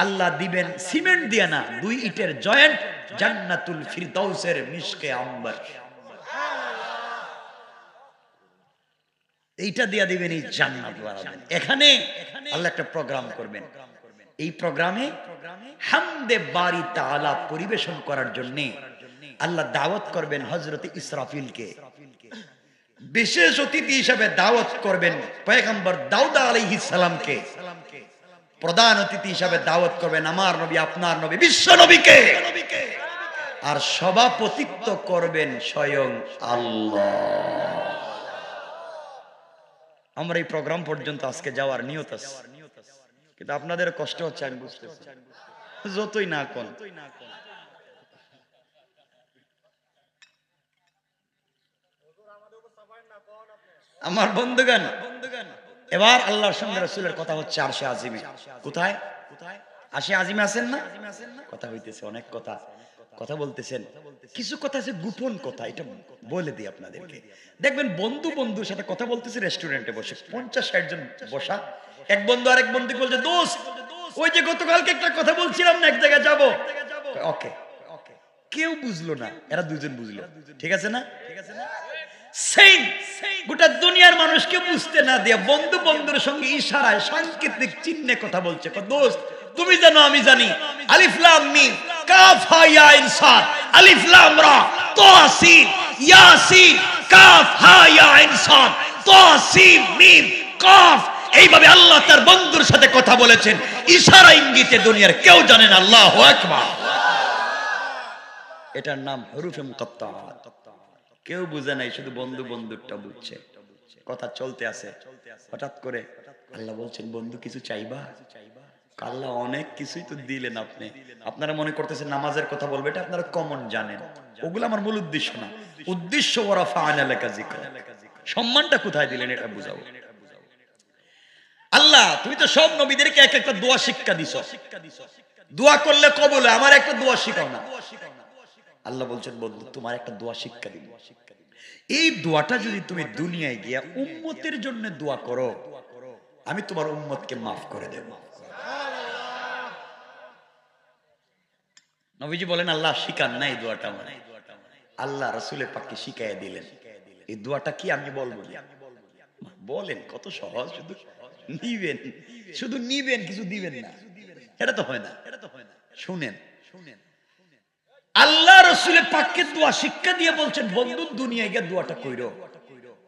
আল্লাহ দিবেন সিমেন্ট দিয়ে না, 2 ইটের জয়েন্ট জান্নাতুল ফিরদাউসের মিশকে আম্বার, এইটা দিয়া দিবেন এই জান্নাত। এখানে আল্লাহ একটা প্রোগ্রাম করবেন, এই প্রোগ্রামে হামদে বারি তাআলা পরিবেশন করার জন্য আল্লাহ দাওয়াত করবেন হযরত ইসরাফিলকে, বিশেষ অতিথি হিসেবে দাওয়াত করবেন পয়গম্বর দাউদ আলাইহিস সালামকে, প্রধান অতিথি হিসেবে দাওয়াত করবেন আমার নবী আপনার নবী বিশ্ব নবীকে, আর সভাপতিত্ব করবেন স্বয়ং আল্লাহ। আমরা এই প্রোগ্রাম পর্যন্ত আজকে যাওয়ার নিয়ত আছে, কিন্তু আপনাদের কষ্ট হচ্ছে আমি বুঝতেছি, যতই না কোন। আমার বন্ধুগণ, এবার আল্লাহর সঙ্গে রাসূলের কথা হচ্ছে আরশে আজিমে। কোথায়? আরশে আজিমে আছেন না? কথা হইতেছে, অনেক কথা কথা বলতেছেন, কিছু কথা আছে গোপন কথা, এটা বলে দিই আপনাদেরকে। দেখবেন বন্ধু বন্ধুর সাথে কথা বলতেছে রেস্টুরেন্টে বসে, 50-60 জন বসা, এক বন্ধু আরেক বন্ধুকে বলছে দোস্ত ওই যে গতকালকে একটা কথা বলছিলাম না, এক জায়গায় যাবো। ওকে, কেউ বুঝলো না, এরা দুজন বুঝলো, ঠিক আছে না? সেই গোটা দুনিয়ার মানুষকে বুঝতে না দিয়া বন্ধু বন্ধুর সঙ্গে ইশারায় সাংকেতিক চিহ্নে কথা বলছে। দোস্ত তুমি জানো আমি জানি, আলিফ লাম মিম কাফ হা ইয়া আইন সাদ, আলিফ লাম রা তা সিন ইয়াসিন কাফ হা ইয়া আইন সাদ তা সিন মিম কাফ। এইভাবে আল্লাহ তার বন্ধুর সাথে কথা বলেছেন ইশারা ইঙ্গিতে, দুনিয়ার কেউ জানে না। আল্লাহু আকবার। এটার নাম হুরুফে মুকাত্তাআত। কেউ বুঝে নাই, শুধু বন্ধু বন্ধুরটা বুঝছে। কথা চলতে আছে, হঠাৎ করে আল্লাহ বলছেন, বন্ধু কিছু চাইবা? আল্লাহ অনেক কিছুই তো দিলেন আপনি। আপনারা মনে করতেছেন নামাজের কথা বলবে, এটা আপনারা কমন জানেন, ওগুলো আমার মূল উদ্দেশ্য না। উদ্দেশ্য ওয়ারাফা'না লাকা যিকরা, সম্মানটা কোথায় দিলেন এটা বুঝাবো। আল্লাহ তুমি তো সব নবীদেরকে এক একটা দোয়া শিক্ষা দিছো, দোয়া করলে কবুল, আমার একটা দোয়া শিখাও না। আল্লাহ বলছেন, বন্ধু তোমার একটা দোয়া শিক্ষা দিব। এই দোয়াটা যদি তুমি দুনিয়ায় গিয়া উম্মতের জন্য দোয়া করো, আমি তোমার উম্মতকে মাফ করে দেব। নবীজি বলেন, আল্লাহ শিখান না এই দোয়াটা, মানে আল্লাহ রাসূলের পাককে শিখাইয়া দিলেন। এই দোয়াটা কি আমি বলবো? বলেন, কত সহজ, শুধু নিবেন, শুধু নিবেন, কিছু দিবেন না, এটা তো হয় না। শুনেন, আল্লাহ রাসূলের পাককে দোয়া শিক্ষা দিয়ে বলছেন, বন্ধু দুনিয়ায় গিয়ে দোয়াটা কইরো,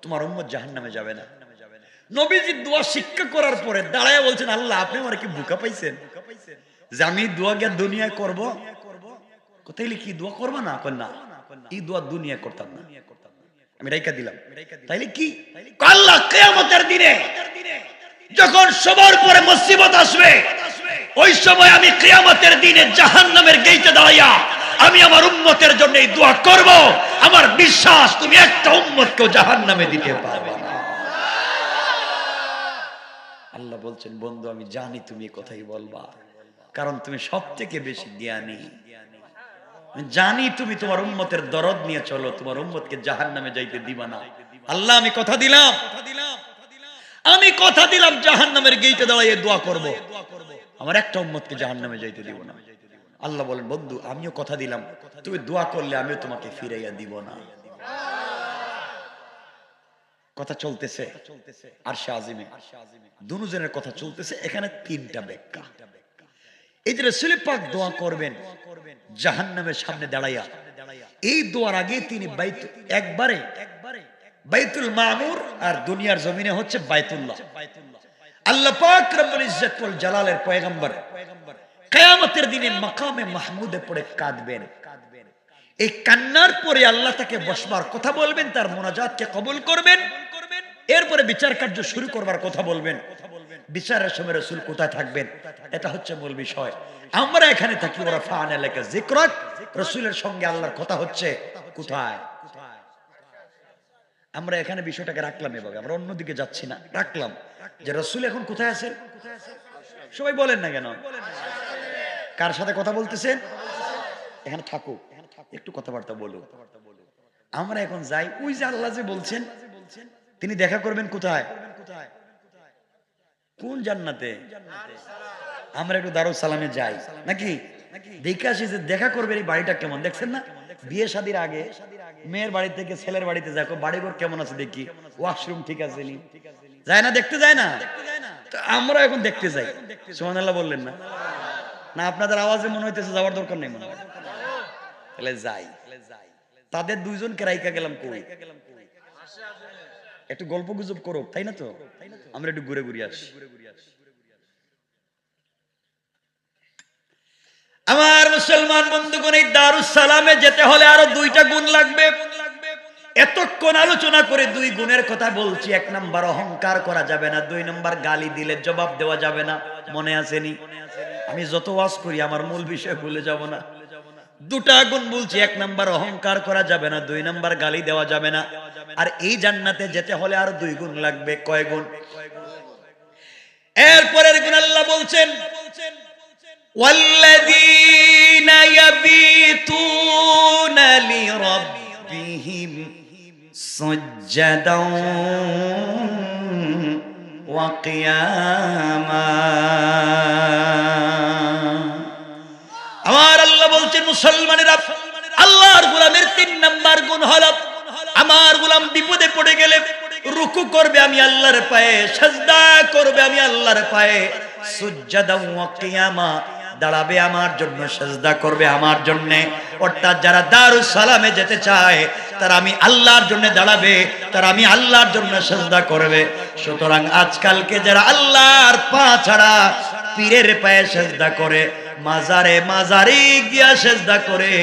তোমার উম্মত জাহান্নামে যাবে না। নবীজি দোয়া শিক্ষা করার পরে দাঁড়ায় বলছেন, আল্লাহ আপনি আমার কি বোকা পাইছেন যে আমি দোয়া গিয়া দুনিয়ায় করব? তাইলে কি দোয়া করবা না? না, এই দোয়া দুনিয়া করতাম না, আমি রাইখা দিলাম। তাইলে কি? আল্লাহ কিয়ামতের দিনে যখন সবার পরে মুসিবত আসবে, ওই সময় আমি কিয়ামতের দিনে জাহান্নামের গেইটে দাঁড়াইয়া আমি আমার উম্মতের জন্য এই দোয়া করব। আমার বিশ্বাস তুমি একটা উম্মতকেও জাহান্নামে দিতে পারবে না। আল্লাহ বলছেন, বন্ধু আমি জানি তুমি কথাই বলবা, কারণ তুমি সবথেকে বেশি জ্ঞানী। জানি তুমি তোমার উম্মতের দরদ নিয়ে চলো, তোমার উম্মতকে জাহান্নামে যাইতে দিবা না। আল্লাহ আমি কথা দিলাম, আমি কথা দিলাম জাহান্নামের গেইটে দাঁড়িয়ে দোয়া করব, আমার একটা উম্মতকে জাহান্নামে যাইতে দিব না। আল্লাহ বলেন, বন্ধু আমিও কথা দিলাম, তুমি দোয়া করলে আমিও তোমাকে ফিরাইয়া দিব না। কথা চলতেছে আরশে আজিমে, দুজনের কথা চলতেছে। এখানে তিনটা ব্যাখ্যা। এই যে রাসূল পাক দোয়া করবেন জাহান্নামের সামনে দাঁড়াইয়া, এই দোয়ার আগে তিনি একবারে বাইতুল মামুর আর দুনিয়ার জমিনে হচ্ছে বাইতুল্লাহ। আল্লাহ পাক রব্বুল ইজ্জত ওয়াল জালালের পয়গম্বর কিয়ামতের দিনে মাকামে মাহমুদে পড়ে কাঁদবেন। এই কান্নার পরে আল্লাহ তাকে বসবার কথা বলবেন, তার মুনাজাতকে কবুল করবেন, এরপরে বিচার কার্য শুরু করবার কথা বলবেন। বিচারের সময় রাসূল কোথায় থাকবেন, এটা হচ্ছে মূল বিষয়। আমরা এখানে থাকি ওয়ারাফা'না লাকা যিকরাক, রাসূলের সঙ্গে আল্লাহর কথা হচ্ছে কোথায়। আমরা এখানে বিষয়টাকে রাখলাম, এভাবে আমরা অন্যদিকে যাচ্ছি না, রাখলাম যে রাসূল এখন কোথায় আছেন। সবাই বলেন না কেন, কার সাথে কথা বলতেছেন? এখানে থাকো, একটু কথাবার্তা বলো। আমরা এখন যাই, ওই যে আল্লাহ যে বলছেন তিনি দেখা করবেন কোথায়, কোন জান্নাতে? আমরা একটু দারুস সালামে যাই নাকি, দেখে আসি যে দেখা করবেন এই বাড়িটা কেমন। দেখছেন না, বিয়ে শাদীর আগে মেয়ের বাড়ি থেকে ছেলের বাড়িতে যায়, বাড়িঘর কেমন আছে দেখি, ওয়াশরুম ঠিক আছে নি, যায় না, দেখতে যায় না? তো আমরা এখন দেখতে যাই। সুবহানাল্লাহ বললেন না? না আপনাদের আওয়াজে মনে হইতেছে যাওয়ার দরকার নেই মনে হয়। তাহলে যাই, তাদের দুইজনকে রাইখা গেলাম কই, একটু গল্প গুজব করো, তাই না? তো আমরা একটু ঘুরে ঘুরে আসি। আমার মুসলমান বন্ধুগণ, এই দারুস সালামে যেতে হলে আরো দুইটা গুণ লাগবে। এতক্ষণ আলোচনা করে দুই গুণের কথা বলছি। এক নাম্বার, অহংকার করা যাবে না। দুই নাম্বার, গালি দিলে জবাব দেওয়া যাবে না। মনে আসেনি? আমি যত ওয়াজ করি আমার মূল বিষয় ভুলে যাব না। দুটা গুণ বলছি, এক নাম্বার অহংকার করা যাবে না, দুই নাম্বার গালি দেওয়া যাবে না। আর এই জান্নাতে যেতে হলে আরো দুই গুণ লাগবে। কয় গুণ? এরপরের গুণ আল্লাহ বলছেন, ওয়াল্লাযীনা ইয়াবিতুনা লিরাব্বিহিম সুজদান ওয়া কিয়ামা। আমার আল্লাহ বলছেন, মুসলমানেরা, আল্লাহর গোলামের তিন নাম্বার গুণ হলো, আমার গোলাম বিপদে পড়ে গেলে রুকু করবে আমি আল্লাহর পায়ে, সিজদা করবে আমি আল্লাহর পায়ে, সুজদা ওয়া কিয়ামা, দাঁড়াবে আমার জন্য, সিজদা করবে আমার জন্য। অর্থাৎ যারা দারুস সালামে যেতে চায় তারা আমি আল্লাহর জন্য দাঁড়াবে, তারা আমি আল্লাহর জন্য সিজদা করবে। সুতরাং আজকালকে যারা আল্লাহর পা ছাড়া পীরের পায়ে সিজদা করে, মাজারে গিয়া সিজদা করে,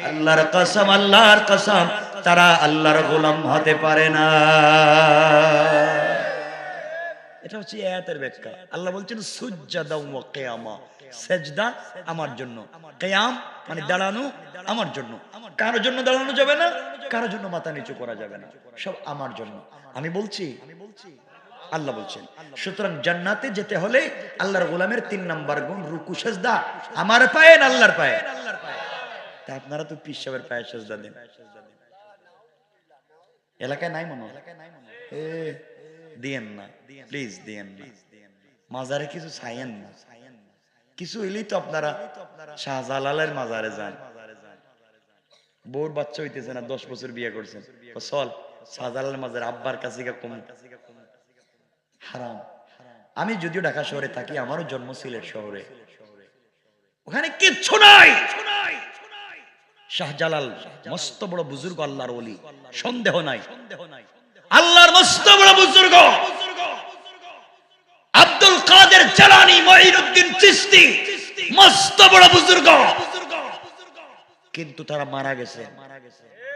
আল্লাহর কসম, আল্লাহর কসম, তারা আল্লাহর গোলাম হতে পারে না। এটা হচ্ছে আয়াতের ব্যাখ্যা। আল্লাহ বলছেন সুজদা ওয়া কিয়ামা, সেজদা আমার জন্য, কিয়াম মানে দাঁড়ানো আমার জন্য। কারোর জন্য দাঁড়ানো যাবে না, কারোর জন্য মাথা নিচু করা যাবে না, সব আমার জন্য। আমি বলছি, আল্লাহ বলছেন। সুতরাং জান্নাতে যেতে হলে আল্লাহর গোলামের 3 নাম্বার গুণ রুকু সেজদা আমার পায়ে না আল্লাহর পায়ে। তা আপনারা তো পীর সাহেবের পায়ে সেজদা দেন, এলাকায় নাই মনে হয়, দিয়েন না প্লিজ, দিয়েন না। মাজারে কিছু চাইয়েন না, কিছু হইলেই তো আপনারা শাহজালালের মাজারে যান। বউর বাচ্চা হইতেছে না, 10 বছর বিয়ে করছেন, চল শাহজালালের মাজারে, আব্বার কাছে কম। হারাম। আমি যদিও ঢাকা শহরে থাকি, আমারও জন্ম সিলেট শহরে, ওখানে কিচ্ছু নাই। শাহজালাল মস্ত বড় বুজুর্গ, আল্লাহর ওলি, সন্দেহ নাই, আল্লাহর মস্ত বড় বুজুর্গ। আব্দুল কাদের জিলানী, মুঈনুদ্দিন চিশতি মস্ত বড় বুজুর্গ, কিন্তু তারা মারা গেছে,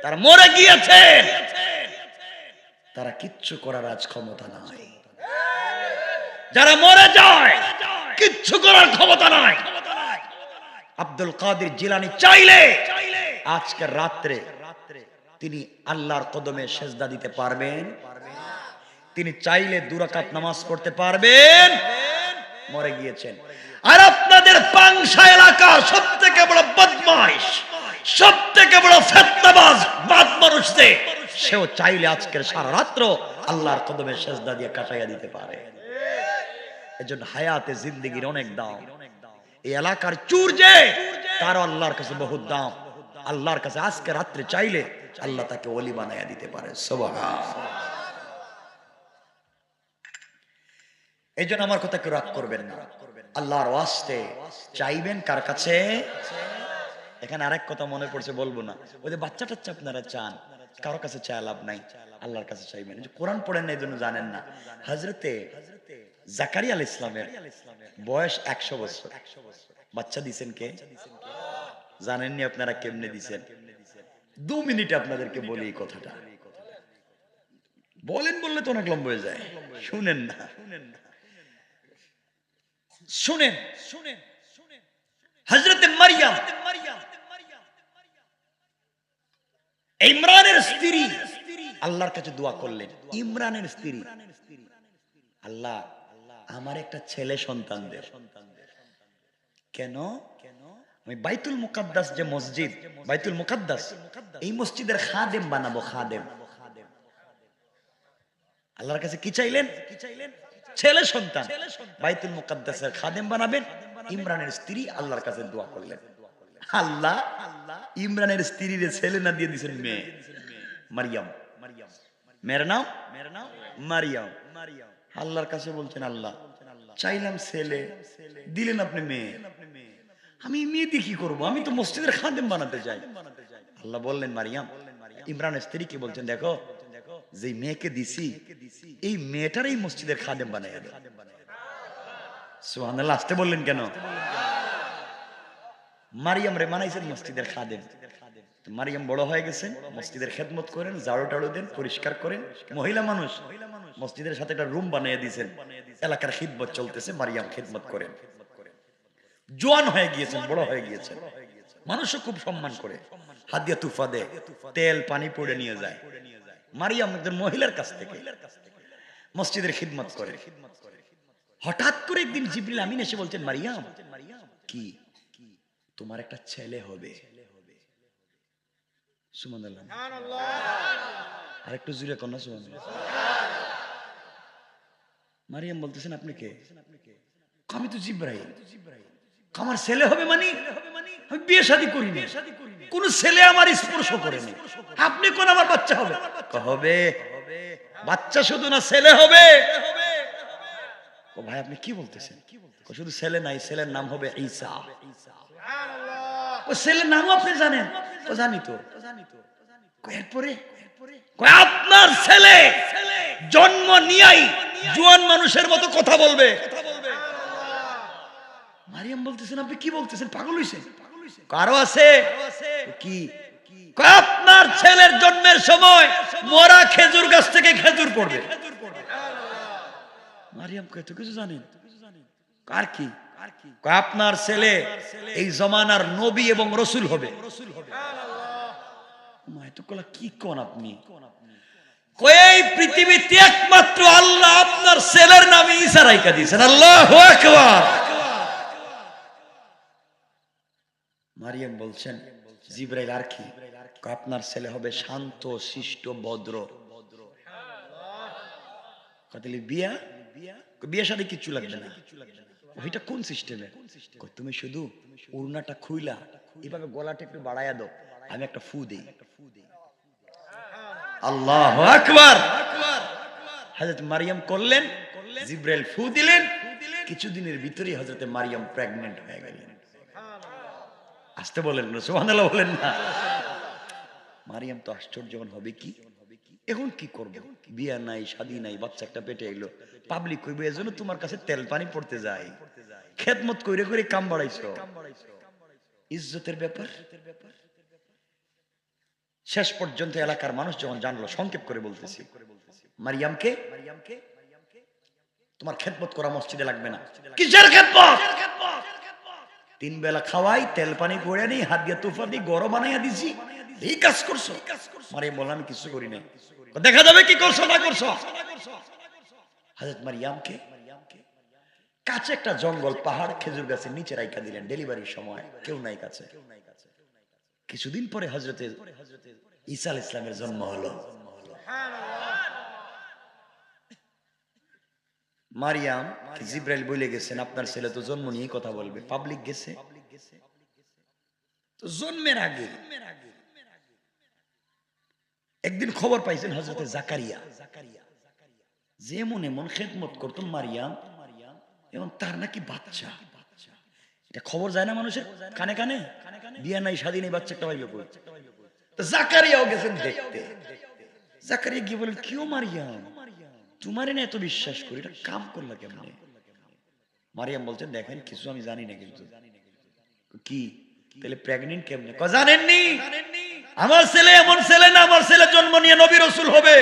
তারা মরে গিয়েছে, তারা কিচ্ছু করার আজ ক্ষমতা নাই। যারা মরে যায় কিচ্ছু করার ক্ষমতা নাই। আব্দুল কাদের জিলানী চাইলে আজকের রাত্রে তিনি আল্লাহর কদমে সেজদা দিতে পারবেন, তিনি চাইলে 2 রাকাত নামাজ পড়তে পারবেন, মরে গিয়েছেন। আর আপনাদের পাংশা এলাকা সবথেকে বড় বদমাইশ, সবথেকে বড় ফিতনাবাজ মানুষতে, সেও চাইলে আজকের সারা রাত্র আল্লাহর কদমে সেজদা দিয়ে কাটাইয়া দিতে পারে। এজন্য হায়াতে জিন্দেগির অনেক দাম। এই এলাকার চুর যে, তার আল্লাহর কাছে বহুত দাম। আল্লাহর কাছে আজকে রাত্রে চাইলে আল্লাহ তাকে ওলি বানাইয়া দিতে পারে। সুবহানাল্লাহ। এই জন্য আমার কথা কেউ রাগ করবেন না, আল্লাহর ওয়াস্তে চাইবেন কার কাছে। এখানে আরেক কথা মনে পড়ছে, বলবো না, ওই যে বাচ্চা টাচ্চা আপনারা চান, কারো কাছে চায় লাভ নাই, আল্লাহর কাছে চাইবেন। কোরআন পড়েন না, এই জন্য জানেন না। হযরতে জাকারিয়া আলাইহিস সালামের বয়স 100 বছর, বাচ্চা দিছেন কে জানেননি আপনারা? কেমনে দিছেন? 2 মিনিটে আপনাদেরকে বলি এই কথাটা। বলেন বললে তো অনেক লম্বা হয়ে যায়, শুনেন না, শুনেন। হযরতে মারইয়াম ইমরানের স্ত্রী আল্লাহর কাছে দোয়া করলেন। ইমরানের স্ত্রী, আল্লাহ আমার একটা ছেলে সন্তান দে। কেন? আমি বাইতুল মুকাদ্দাস যে মসজিদ, বাইতুল মুকাদ্দাস, এই মসজিদের খাদেম বানাবো, খাদেম। আল্লাহর কাছে কি চাইলেন? ছেলে সন্তান, বাইতুল মুকাদ্দাসের খাদেম বানাবেন। ইমরানের স্ত্রী আল্লাহর কাছে দোয়া করলেন, আল্লাহ ইমরানের স্ত্রীর ছেলে না দিয়ে দিয়েছেন মেয়ে, মারইয়াম। মেয়ের নাম মারইয়াম। আল্লাহর কাছে বলছেন, আল্লাহ চাইলাম ছেলে, দিলেন আপনি মেয়ে, আমি মেয়ে দিয়ে কি করবো? আমি তো মসজিদের খাদেম বানাতে চাই। আল্লাহ বললেন, মারইয়াম, ইমরানের স্ত্রীকে বলছেন, দেখো যে মেয়েকে দিছি, এই মেয়েটার এই মসজিদের খাদেম বানাইয়া দাও। সুবহানাল্লাহ। আসতে বললেন কেন? মারইয়াম রে বানাইছেন মসজিদের খাদেম। মারইয়াম বড় হয়ে গেছেন, মসজিদের খেদমত করেন, ঝাড়ু টাড়ু দেন, পরিষ্কার করেন। মহিলা মানুষ, মসজিদের সাথে একটা রুম বানিয়ে দিয়েছেন, এলাকার খিদমত চলতেছে, মারইয়াম খিদমত করেন। জোয়ান হয়ে গিয়েছেন, বড় হয়ে গিয়েছেন, মানুষও খুব সম্মান করে, হাদিয়া তুফা দেয়, তেল পানি পড়ে নিয়ে যায়। মারইয়াম একজন মহিলার কাছ থেকে মসজিদের খিদমত করে। হঠাৎ করে একদিন জিবরিল আমিন এসে বলছেন, মারইয়াম কি তোমার একটা ছেলে হবে। সুবহানাল্লাহ। আর একটু জোরে কর না, সুবহানাল্লাহ। মারইয়াম বলতেছেন, আপনি কে? আমি তো জিবরাইল। আমার ছেলে হবে মানে? আমি বিয়ে শাদী করিনি, কোন ছেলে আমার স্পর্শ করেনি, আপনি কোন আমার বাচ্চা হবে? হবে, বাচ্চা শুধু না, ছেলে হবে। ও ভাই, আপনি কি বলতেছেন? শুধু ছেলে নাই, ছেলের নাম হবে ঈসা। ও ছেলের নামও আপনি জানেন? ও জানি তো। এরপরে আপনার ছেলে জন্ম নিয়াই জোয়ান মানুষের মতো কথা বলবে। মারইয়াম বলতেছেন, আপনি কি বলতেছেন? পাগল হইছেন? কারো আছে কি? আপনার ছেলের জন্মের সময় মরা খেজুর গাছ থেকে খেজুর পড়বে। মারিয়াম কয় তো কিছু জানেন? আর কি? আপনার ছেলে এই জমানার নবী এবং রসুল হবে। কি কোন আপনি? এই পৃথিবীতে একমাত্র আল্লাহ আপনার ছেলের নামে ঈসা রাইখা দিয়েছেন। আল্লাহু আকবার। মারিয়াম বলছেন জিবরাইল আর কি? আপনার ছেলে হবে শান্ত, শিষ্ট, ভদ্র। বিয়া বিয়ে সাথে কিচ্ছু লাগবে না। ওইটা কোন সিস্টেমে? তুমি শুধু ওড়নাটা খুইলা এভাবে গলাটা একটু বাড়াইয়া দাও, আমি একটা ফু দেই। আল্লাহু আকবার। হযরত মারিয়াম করলেন, জিবরাইল ফু দিলেন, কিছুদিনের ভিতরেই হযরত মারিয়াম প্রেগন্যান্ট হয়ে গেলেন। আসতে বলেন না, সুবহানাল্লাহ বলেন না। মারিয়াম তো আশ্চর্য হবে, কি এখন কি করবে? বিয়া নাই, শাদী নাই, বাচ্চা একটা পেটে এলো, পাবলিক কইবে এজন্য তোমার কাছে তেল পানি পড়তে যায়, খেদমত কইরে কইরে কাম বাড়াইছো। ইজ্জতের ব্যাপার। শেষ পর্যন্ত এলাকার মানুষ যখন জানলো, সংক্ষেপ করে বলতেছি, মারিয়ামকে তোমার খেদমত করা মসজিদে লাগবে না। কিসের খেদমত? 3 বেলা খাওয়াই, তেল পানি করে নেই, হাত দিয়ে তুফা দিয়ে গরম বানাইয়া দিছি, এই কাজ করছো। মারিয়াম বললাম আমি কিছু করি নাই। দেখা যাবে কি করছো না করছো। হযরত মারিয়ামকে কাছে একটা জঙ্গল, পাহাড়, খেজুর গাছের নিচে রাইখা দিলেন। ডেলিভারির সময় কেউ নাই কাছে। কিছুদিন পরে হযরতে ঈসা আলাইহিস সালামের জন্ম হলো। মারিয়াম জিবরাইল বলে গেছেন আপনার ছেলে তো জন্ম নিয়ে কথা বলবে, পাবলিক গেছে। তো জন্মের আগে একদিন খবর পাইছেন হযরতে জাকারিয়া, যে মনে মন খেদমত করতো মারিয়াম, এবং তার নাকি বাচ্চা। এটা খবর যায় না মানুষের কানে কানে, বিয়া নাই, শাদী নেই, বাচ্চা একটা পাইবে কই? তো জাকারিয়াও গেছেন দেখতে। জাকারিয়া গিয়ে বলেন, কিও মারিয়াম, তোমারই না এত বিশ্বাস করি, এটা কাম করলা কেমনে? মারিয়াম বলছেন, দেখেন কিছু আমি জানি না। কিন্তু কি তাহলে প্রেগন্যান্ট কেমনে? জানেননি, আমার ছেলে এমন ছেলে না, আমার ছেলে জন্ম নিয়ে নবী রাসূল হবে।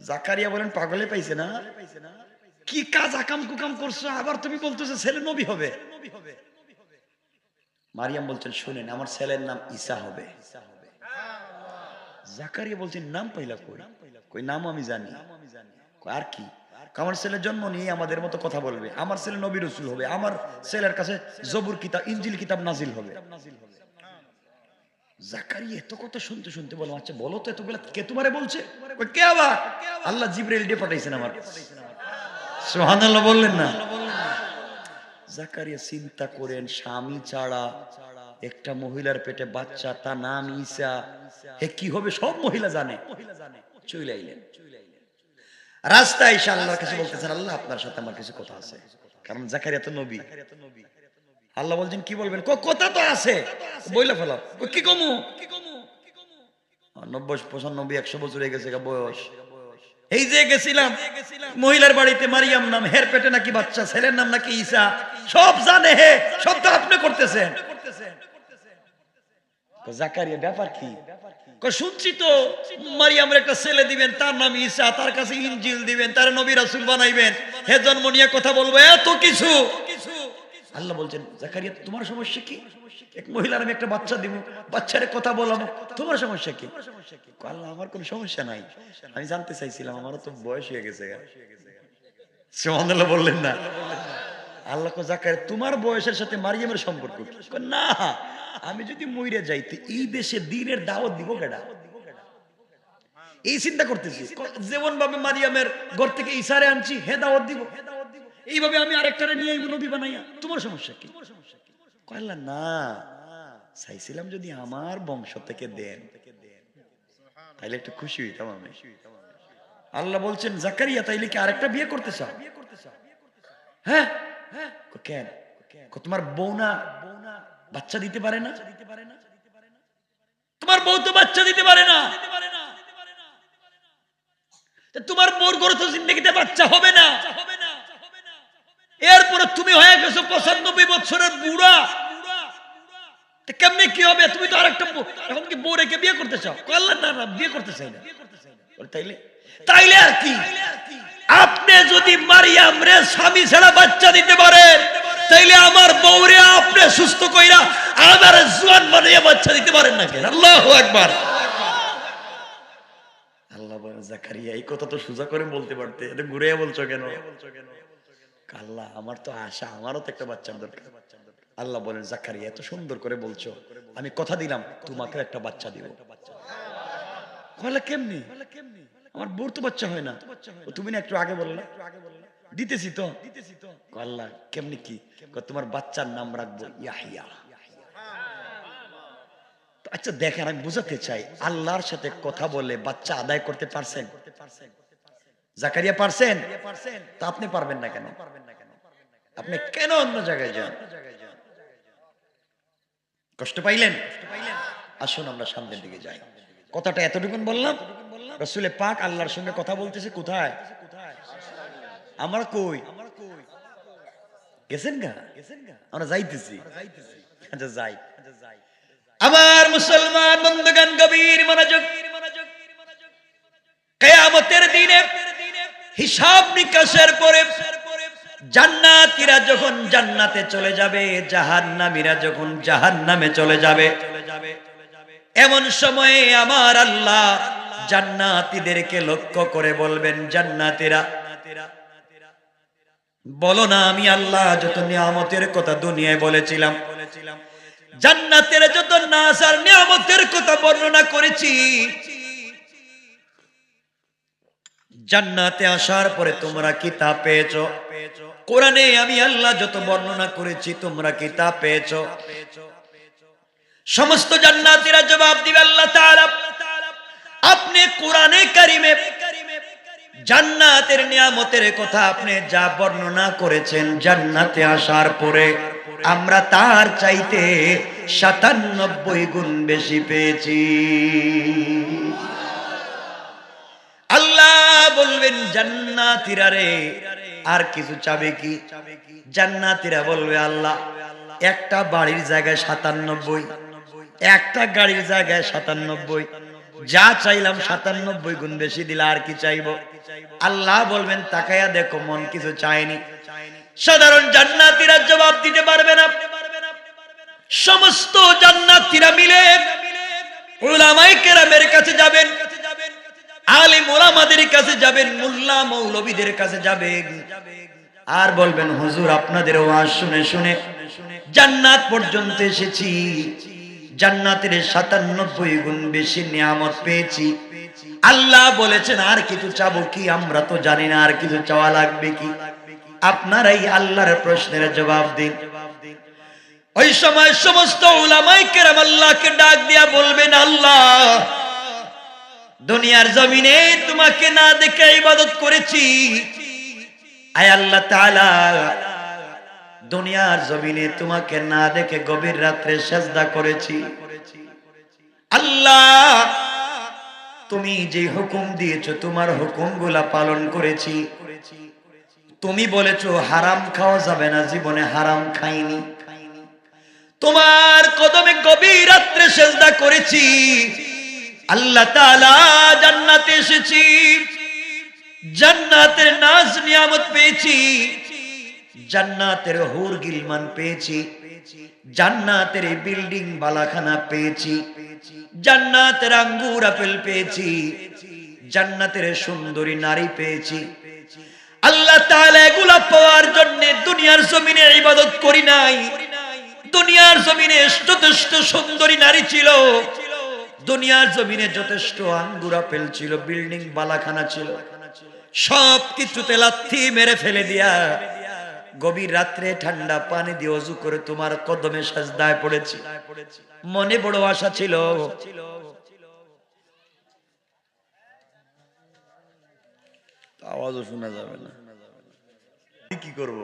জাকারিয়া বলেন, পাগলে পাইছে না? কি কাজ আকাম কুকাম করছো, আবার তুমি বলতেছো ছেলে নবী হবে? মারিয়াম বলছেন, শুনেন, আমার ছেলের নাম ঈসা হবে। জাকারিয়া বলছেন, নাম পাইলা কই? কই নাম আমি জানি। আর কি? আমার ছেলের জন্ম নিয়ে আমাদের মতো কথা বলবে, আমার ছেলে নবী রাসূল হবে, আমার ছেলের কাছে জবুর কিতাব, ইনজিল কিতাব নাজিল হবে। জাকারিয়া এত কথা শুনতে শুনতে বলো, আচ্ছা বলো তো এতগুলা কে তোমারে বলছে? কে আবার? আল্লাহ জিবরাইল দিয়ে পাঠাইছেন আমার কাছে। সুবহানাল্লাহ বললেন না? জাকারিয়া চিন্তা করেন, স্বামী ছাড়া একটা মহিলার পেটে বাচ্চা, তার নাম ঈসা, হে কি হবে সব মহিলা জানে। চলে আইলেন রাস্তায়, এসে আল্লাহর কাছে বলতেছেন, আল্লাহ আপনার সাথে আমার কিছু কথা আছে। কারণ জাকারিয়া তো নবী। আল্লাহ বলছেন, কি বলবেন? কথা তো আছে, বইলা ফেলো। কি কমু? 90, 95, 100 বছর হয়ে গেছে বয়স। এই যে গেছিলাম মহিলার বাড়িতে, মারিয়াম নাম, হের পেটে নাকি বাচ্চা, ছেলের নাম নাকি ঈসা, সব জানে হে, সব তো আপনি করতেছেন। জাকারিয়া ব্যাপার কি? শুনছি তো মারিয়ামের একটা ছেলে দিবেন, তার নাম ঈসা, তার কাছে ইনজিল দিবেন, তার নবী রাসূল বানাইবেন, হে জন্ম নিয়ে কথা বলবো, এত কিছু। আল্লাহ বলছেন, জাকারিয়া তোমার সমস্যা কি? এক মহিলার আমি একটা বাচ্চা দিব, বাচ্চারে কথা বলাবো, তোমার সমস্যা কি? আল্লাহ আমার কোনো সমস্যা নাই, আমি জানতে চাইছিলাম, আমারও তো বয়স হয়ে গেছে। সুবহানাল্লাহ বললেন না? আল্লাহ কো, জাকারিয়া তোমার বয়সের সাথে মারিয়ামের সম্পর্ক কি? না, আমি যদি মইরা যাইতে এই দেশে দ্বীনের দাওয়াত দিব কেডা? এই চিন্তা করতেছি। যেমন ভাবে মারিয়ামের ঘর থেকে ঈসারে আনছি, হে দাওয়াত দিব, এইভাবে আমি আরেকটারে নিয়ে নবী বানাইয়া, তোমার সমস্যা কি? আল্লাহ না, চাইছিলাম যদি আমার বংশ থেকে দেন তাইলে একটু খুশি হইতাম আমি। আল্লাহ বলছেন, জাকারিয়া তাইলে কি আরেকটা বিয়ে করতে চাও? হ্যাঁ। কেন? তোমার বউ না বাচ্চা দিতে পারে না? তোমার বউ তো বাচ্চা দিতে পারে না, তোমার বউর ঘরে তো জিন্দেগিতে বাচ্চা হবে না। এরপরে তুমি হয়ে গেছো 95 বছরের বুড়া, কেমনে কি হবে? তুমি তো আরেকটা এখন কি বউ রেখে বিয়ে করতে চাও? আল্লাহ না না, বিয়ে করতে চাই না। তাইলে তাইলে আর কি? আপনি যদি মারিয়াম রে স্বামী ছাড়া বাচ্চা দিতে পারেন, তাইলে আমার বউরে আপনি সুস্থ কইরা আমার জোয়ান বানিয়ে বাচ্চা দিতে পারেন না কেন? আল্লাহু আকবার। আল্লাহ বলেন, জাকারিয়া এই কথা তো সোজা করে বলতে পারতে, এটা ঘুরিয়ে বলছো কেন? আল্লাহ, আমার তো আশা, আমারও তো একটা বাচ্চার দরকার। আল্লাহ বলেন, জাকারিয়া এত সুন্দর করে বলছো, আমি কথা দিলাম তোমাকে একটা বাচ্চা দিব। বলে কেমনি? আমার বউর তো বাচ্চা হয় না। তুমি না একটু আগে বললে দিতেছি তো। আল্লাহ কেমনি কি? তোমার বাচ্চার নাম রাখবো ইয়াহিয়া। আচ্ছা দেখেন, আমি বুঝাতে চাই, আল্লাহর সাথে কথা বলে বাচ্চা আদায় করতে পারছেন? জাকারিয়া পারছেন? তা আপনি পারবেন না কেন? আপনি কেন অন্য জায়গায় যান? কষ্ট পাইলেন? আসুন আমরা সামনের দিকে যাই। কথাটা এতটুকুন বললাম, রাসূলে পাক আল্লাহর সঙ্গে কথা বলতেছে কোথায়? আমরা কই গেছেন গা? আমরা যাইতেছি। আচ্ছা যাই। আমার মুসলমান বন্ধুগণ, গভীর মনোযোগ। কিয়ামতের দিনে হিসাব নিকাশের পরে জান্নাতীরা যখন জান্নাতে চলে যাবে, জাহান্নামীরা যখন জাহান্নামে চলে যাবে, এমন সময়ে আমার আল্লাহ জান্নাতীদেরকে লক্ষ্য করে বলবেন, জান্নাতীরা বলো না আমি আল্লাহ যত নিয়ামতের কথা দুনিয়ায় বলেছিলাম, জান্নাতের যত নাজ আর নিয়ামতের কথা বর্ণনা করেছি, জান্নাতে আসার পরে তোমরা কি তা পেয়েছো? কোরআনে আমি আল্লাহ যত বর্ণনা করেছি তোমরা কি তা পেয়েছো? সমস্ত জান্নাতীরা জবাব দিবে, আল্লাহ তাআলা আপনি কোরআনে কারিমে জান্নাতের নিয়ামতের কথা আপনি যা বর্ণনা করেছেন, জান্নাতে আসার পরে আমরা তার চাইতে ৯৭ গুণ বেশি পেয়েছি। আল্লাহ বলবেন, জান্নাতীরা রে আর কিছু চাবে কি? জান্নাতীরা বলবে, আল্লাহ একটা বাড়ির জায়গায় ৯৭, একটা গাড়ির জায়গায় ৯৭, যা চাইলাম ৯৭ গুণ বেশি দিলা, আর কি চাইবো? আল্লাহ বলবেন, তাকায়া দেখো মন কিছু চায়নি। সাধারণ জান্নাতীরা জবাব দিতে পারবে না। সমস্ত জান্নাতীরা মিলে উলামায়ে কেরামের কাছে যাবেন, আলেম ওলামাদের কাছে যাবেন, মোল্লা মৌলবীদের কাছে যাবেন, আর বলবেন, হুজুর আপনাদের ওয়াজ শুনে শুনে জান্নাত পর্যন্ত এসেছি, জান্নাতের ৯৭ গুণ বেশি নিয়ামত পেয়েছি। আল্লাহ বলেছেন আর কিছু চাবো কি? আমরা তো জানি না আর কিছু চাওয়া লাগবে কি। আপনারাই আল্লাহর প্রশ্নের জবাব দিন। ওই সময় সমস্ত উলামায়ে কেরাম আল্লাহকে ডাক দিয়া বলবেন, আল্লাহ দুনিয়ার জমিনে তোমাকে না দেখে ইবাদত করেছি, আয় আল্লাহ তাআলা দুনিয়ার জমিনে তোমাকে না দেখে গভীর রাত্রে সিজদা করেছি। আল্লাহ তুমি যে হুকুম দিয়েছো তোমার হুকুমগুলা পালন করেছি। তুমি বলেছো হারাম খাওয়া যাবে না, জীবনে হারাম খাইনি। তোমার কদমে গভীর রাত্রে সিজদা করেছি। আল্লাহ তাআলা জান্নাতে এসেছি, জান্নাতের নাজ নিয়ামত পেয়েছি, জান্নাতের হুর গিলমান পেয়েছি, জান্নাতের বিল্ডিং বালাখানা পেয়েছি, জান্নাতের আঙ্গুর আপেল পেয়েছি, জান্নাতের সুন্দরী নারী পেয়েছি। আল্লাহ তাআলা এগুলা পাওয়ার জন্য দুনিয়ার জমিনে ইবাদত করি নাই। দুনিয়ার জমিনে যথেষ্ট সুন্দরী নারী ছিল, দুনিয়ার জমিনে যথেষ্ট আঙ্গুর আপেল ছিল, বিল্ডিং বালাখানা ছিল, সব কিছুতে লাথি মেরে ফেলে দিয়া গভীর রাত্রে ঠান্ডা পানি দিয়ে ওযু করে তোমার কদমে সিজদায় পড়েছি। মনে বড় আশা ছিল, আওয়াজও শোনা যাবে না, কি করব?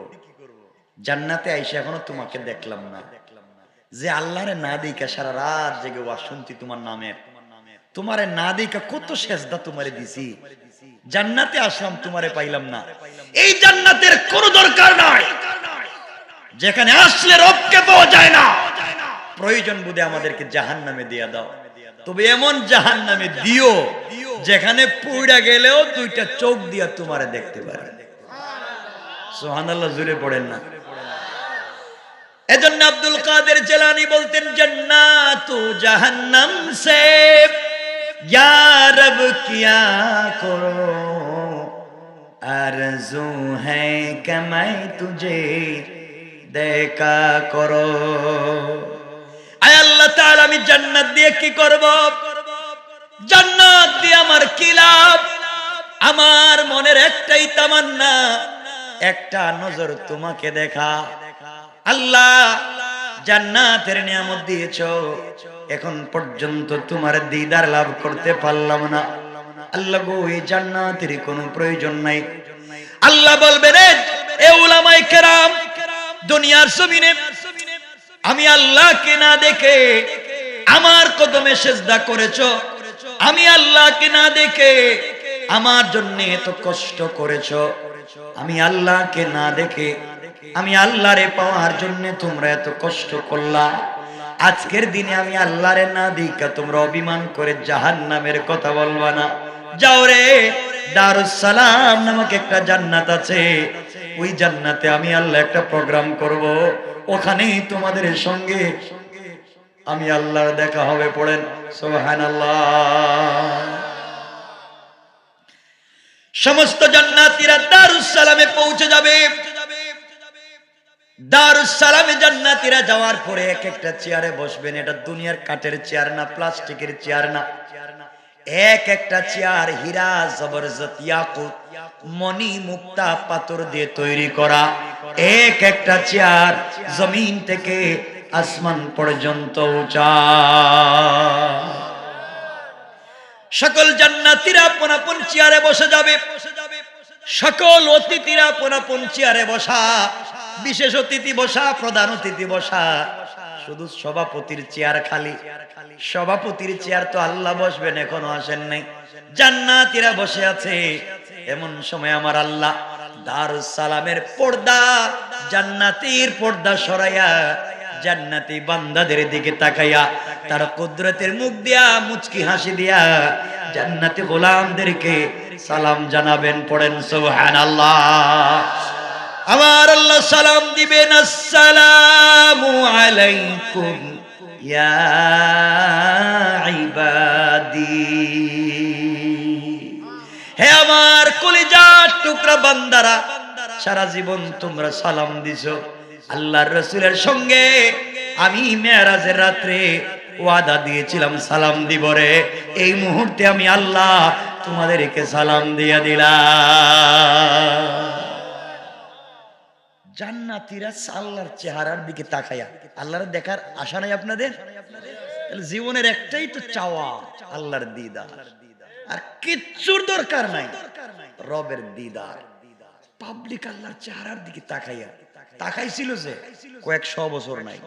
জান্নাতে আইসা এখনো তোমাকে দেখলাম না। যে আল্লাহরে না দেখা সারা রাত জেগে ওয়াজ শুনছি তোমার নামে, তোমারে না দেখা কত সিজদা তোমারে দিছি, জান্নাতে আসলাম তোমারে পাইলাম না। এই জান্নাতের কোনো দরকার নাই, যেখানে আসলে রবকে পাওয়া যায় না, প্রয়োজন বোধে আমাদেরকে জাহান্নামে দিয়ে দাও, তবে এমন জাহান্নামে দিও যেখানে পুইড়া গেলেও দুইটা চোখ দিয়া তোমারে দেখতে পারে। সুবহানাল্লাহ, জোরে পড়েন না। এজন্য আব্দুল কাদের জিলানী বলতেন, জান্নাতু জাহান্নাম সে ইয়া রব কিয়া করো, আরজু হ্যায় কে मैं तुझे দেখা করো। আয় আল্লাহ তাআলা, আমি জান্নাত দিয়ে কি করব? জান্নাত দিয়ে আমার কি লাভ? আমার মনের একটাই তামান্না, একটা নজর তোমাকে দেখা। আল্লাহ, জান্নাতের নিয়ামত দিয়েছো, এখন পর্যন্ত তোমার দিদার লাভ করতে পারলাম না। আল্লাহ গো, এই জান্নাতের কোনো প্রয়োজন নাই। আল্লাহ বলবেন, এ উলামায়ে কেরাম, দুনিয়ার জমিনে আমি আল্লাহকে না দেখে আমার কদমে সিজদা করেছো, আমি আল্লাহকে না দেখে আমার জন্য এত কষ্ট করেছো, আমি আল্লাহকে না দেখে আমি আল্লাহরে পাওয়ার জন্য তোমরা এত কষ্ট করলা। আজকের দিনে আমি আল্লাহরে না দেখা তোমরা অভিমান করে জাহান্নামের কথা বলবা না। যাও রে, দারুস সালাম নামক একটা জান্নাত আছে, ওই জান্নাতে আমি আল্লাহ একটা প্রোগ্রাম করব, ওখানেই তোমাদের সঙ্গে আমি আল্লাহর দেখা হবে। পড়েন সুবহানাল্লাহ। সমস্ত জান্নাতীরা দারুস সালামে পৌঁছে যাবে। দারুস সালামে জান্নাতীরা যাওয়ার পরে এক একটা চেয়ারে বসবেন। এটা দুনিয়ার কাঠের চেয়ার না, প্লাস্টিকের চেয়ার না, এক একটা চেয়ার হীরা জবরজত ইয়াকুত মণি মুক্তা পাথর দিয়ে তৈরি করা। এক একটা চেয়ার জমিন থেকে আসমান পর্যন্ত উঁচা। সকল জান্নাতীরা আপন আপন চেয়ারে বসে যাবে। সকল অতিথিরা আপন আপন চেয়ারে বসা। বিশেষ অতিথি বসা, প্রধান অতিথি বসা, শুধু সভাপতির চেয়ার খালি। সভাপতির চেয়ার তো আল্লাহ বসবেন, এখনো আসেন নাই। জান্নাতীরা বসে আছে। এমন সময় আমার আল্লাহ দারুস সালামের পর্দা, জান্নাতীর পর্দা সরাইয়া জান্নাতি বান্দাদের দিকে তাকাইয়া তার কুদরতের মুখ দিয়া মুচকি হাসি দিয়া জান্নাতি গোলামদেরকে সালাম জানাবেন। পড়েন সুবহানাল্লাহ। আমার আল্লাহ সালাম দিবেন, আসসালামু আলাইকুম ইয়া ইবাদি। হে আমার কলিজার টুকরা বান্দারা, সারা জীবন তোমরা সালাম দিছো। আল্লাহর রাসূলের সঙ্গে আমি মেরাজের রাত্রে ওয়াদা দিয়েছিলাম সালাম দিব রে। এই মুহূর্তে আমি আল্লাহ তোমাদেরকে সালাম দিয়ে দিলাম। জান্নাতীরা আল্লাহর চেহারার দিকে তাকায়া আল্লাহর দেখার আশা নাই আপনাদের? জীবনের একটাই তো চাওয়া, আল্লাহর দিদার, আর কিচ্ছুর দরকার নাই, রবের দিদার। পাবলিক আল্লাহর চেহারার দিকে তাকাইয়া তাকাইছিল যে কয়েকশো বছর নাই।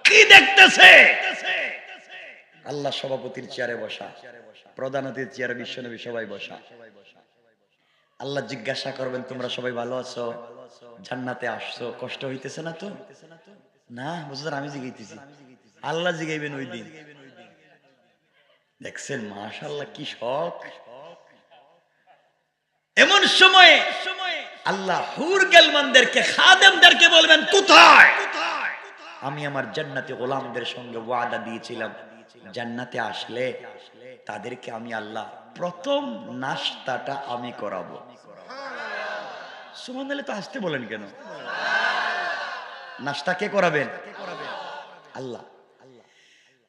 কি দেখতেছে? আল্লাহ সভাপতির চেয়ারে বসা, প্রধান অতিথির চেয়ারে বিশ্বনবী সবাই বসা। আল্লাহ জিজ্ঞাসা করবেন, তোমরা সবাই ভালো আছো? জান্নাতে আসছো, কষ্ট হইতেছে না তো? না বুঝলেন, আমি জিগাইতেছি। আল্লাহ জিগাইবেন ওই দিন। দেখছেন মাশাআল্লাহ কি শখ। এমন সময় আল্লাহ হুর গেলমানদেরকে, খাদেমদেরকে বলবেন, কোথায়? আমি আমার জান্নাতি গোলামদের সঙ্গে ওয়াদা দিয়েছিলাম, জান্নাতে আসলে তাদেরকে আমি আল্লাহ প্রথম নাস্তাটা আমি করাবো। সুবহানাল্লাহ। তো আসতে বলেন কেন? নাস্তা কে করাবেন? আল্লাহ।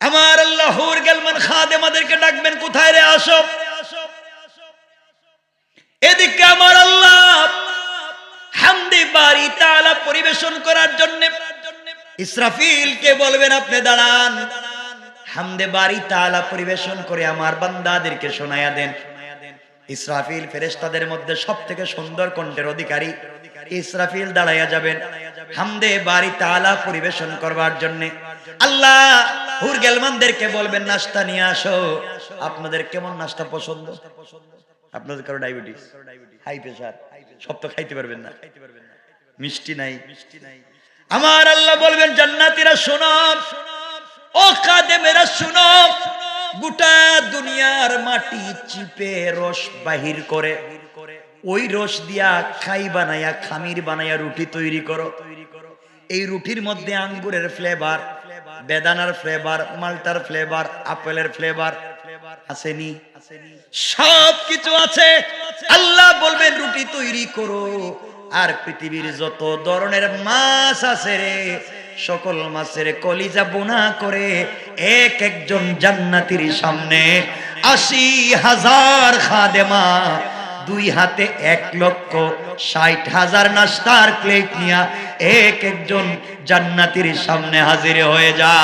আমার আল্লাহ হুর গেলমান খাদেমাদেরকে ডাকবেন, কোথায় রে, আসো। এদিকে আমার আল্লাহ হামদে বারি তাআলা পরিবেশন করার জন্য ইসরাফিলকে বলবেন, আপনি দাঁড়ান, হামদে বারি তাআলা পরিবেশন করে আমার বান্দাদেরকে শোনায়া দেন। ইসরাফিল ফেরেশতাদের মধ্যে সবথেকে সুন্দর কণ্ঠের অধিকারী। ইসরাফিল দাঁড়াইয়া যাবেন হামদে বারি তাআলা পরিবেশন করবার জন্য। আল্লাহ হুর গেলমানদেরকে বলবেন, নাস্তা নিয়ে আসো। আপনাদের কেমন নাস্তা পছন্দ? আপনাদের কারো ডায়াবেটিস, হাই প্রেসার, সব তো খাইতে পারবেন না। মিষ্টি নাই, আমার আল্লাহ বলবেন জান্নাতীরা শোনো, ও খাদেমেরা শোনো, গোটা দুনিয়ার মাটি চিপে রস বাহির করে ওই রস দিয়া খাই বানায়া খামির বানায়া রুটি তৈরি করো। এই রুটির মধ্যে আঙ্গুরের ফ্লেভার, বেদানার ফ্লেভার, মাল্টার ফ্লেভার, আপেলের ফ্লেভার আসেনি, সব কিছু আছে। আল্লাহ বলবেন রুটি তৈরি করো, আর পৃথিবীর যত ধরনের মাছ আছে রে, সকল মাছের কলিজা বোনা করে এক একজন জান্নাতীর সামনে ৮০,০০০ খাদেমা ২ হাতে ১,৬০,০০০ নাস্তার প্লেট নিয়া এক একজন জান্নাতীর সামনে হাজির হয়ে যায়।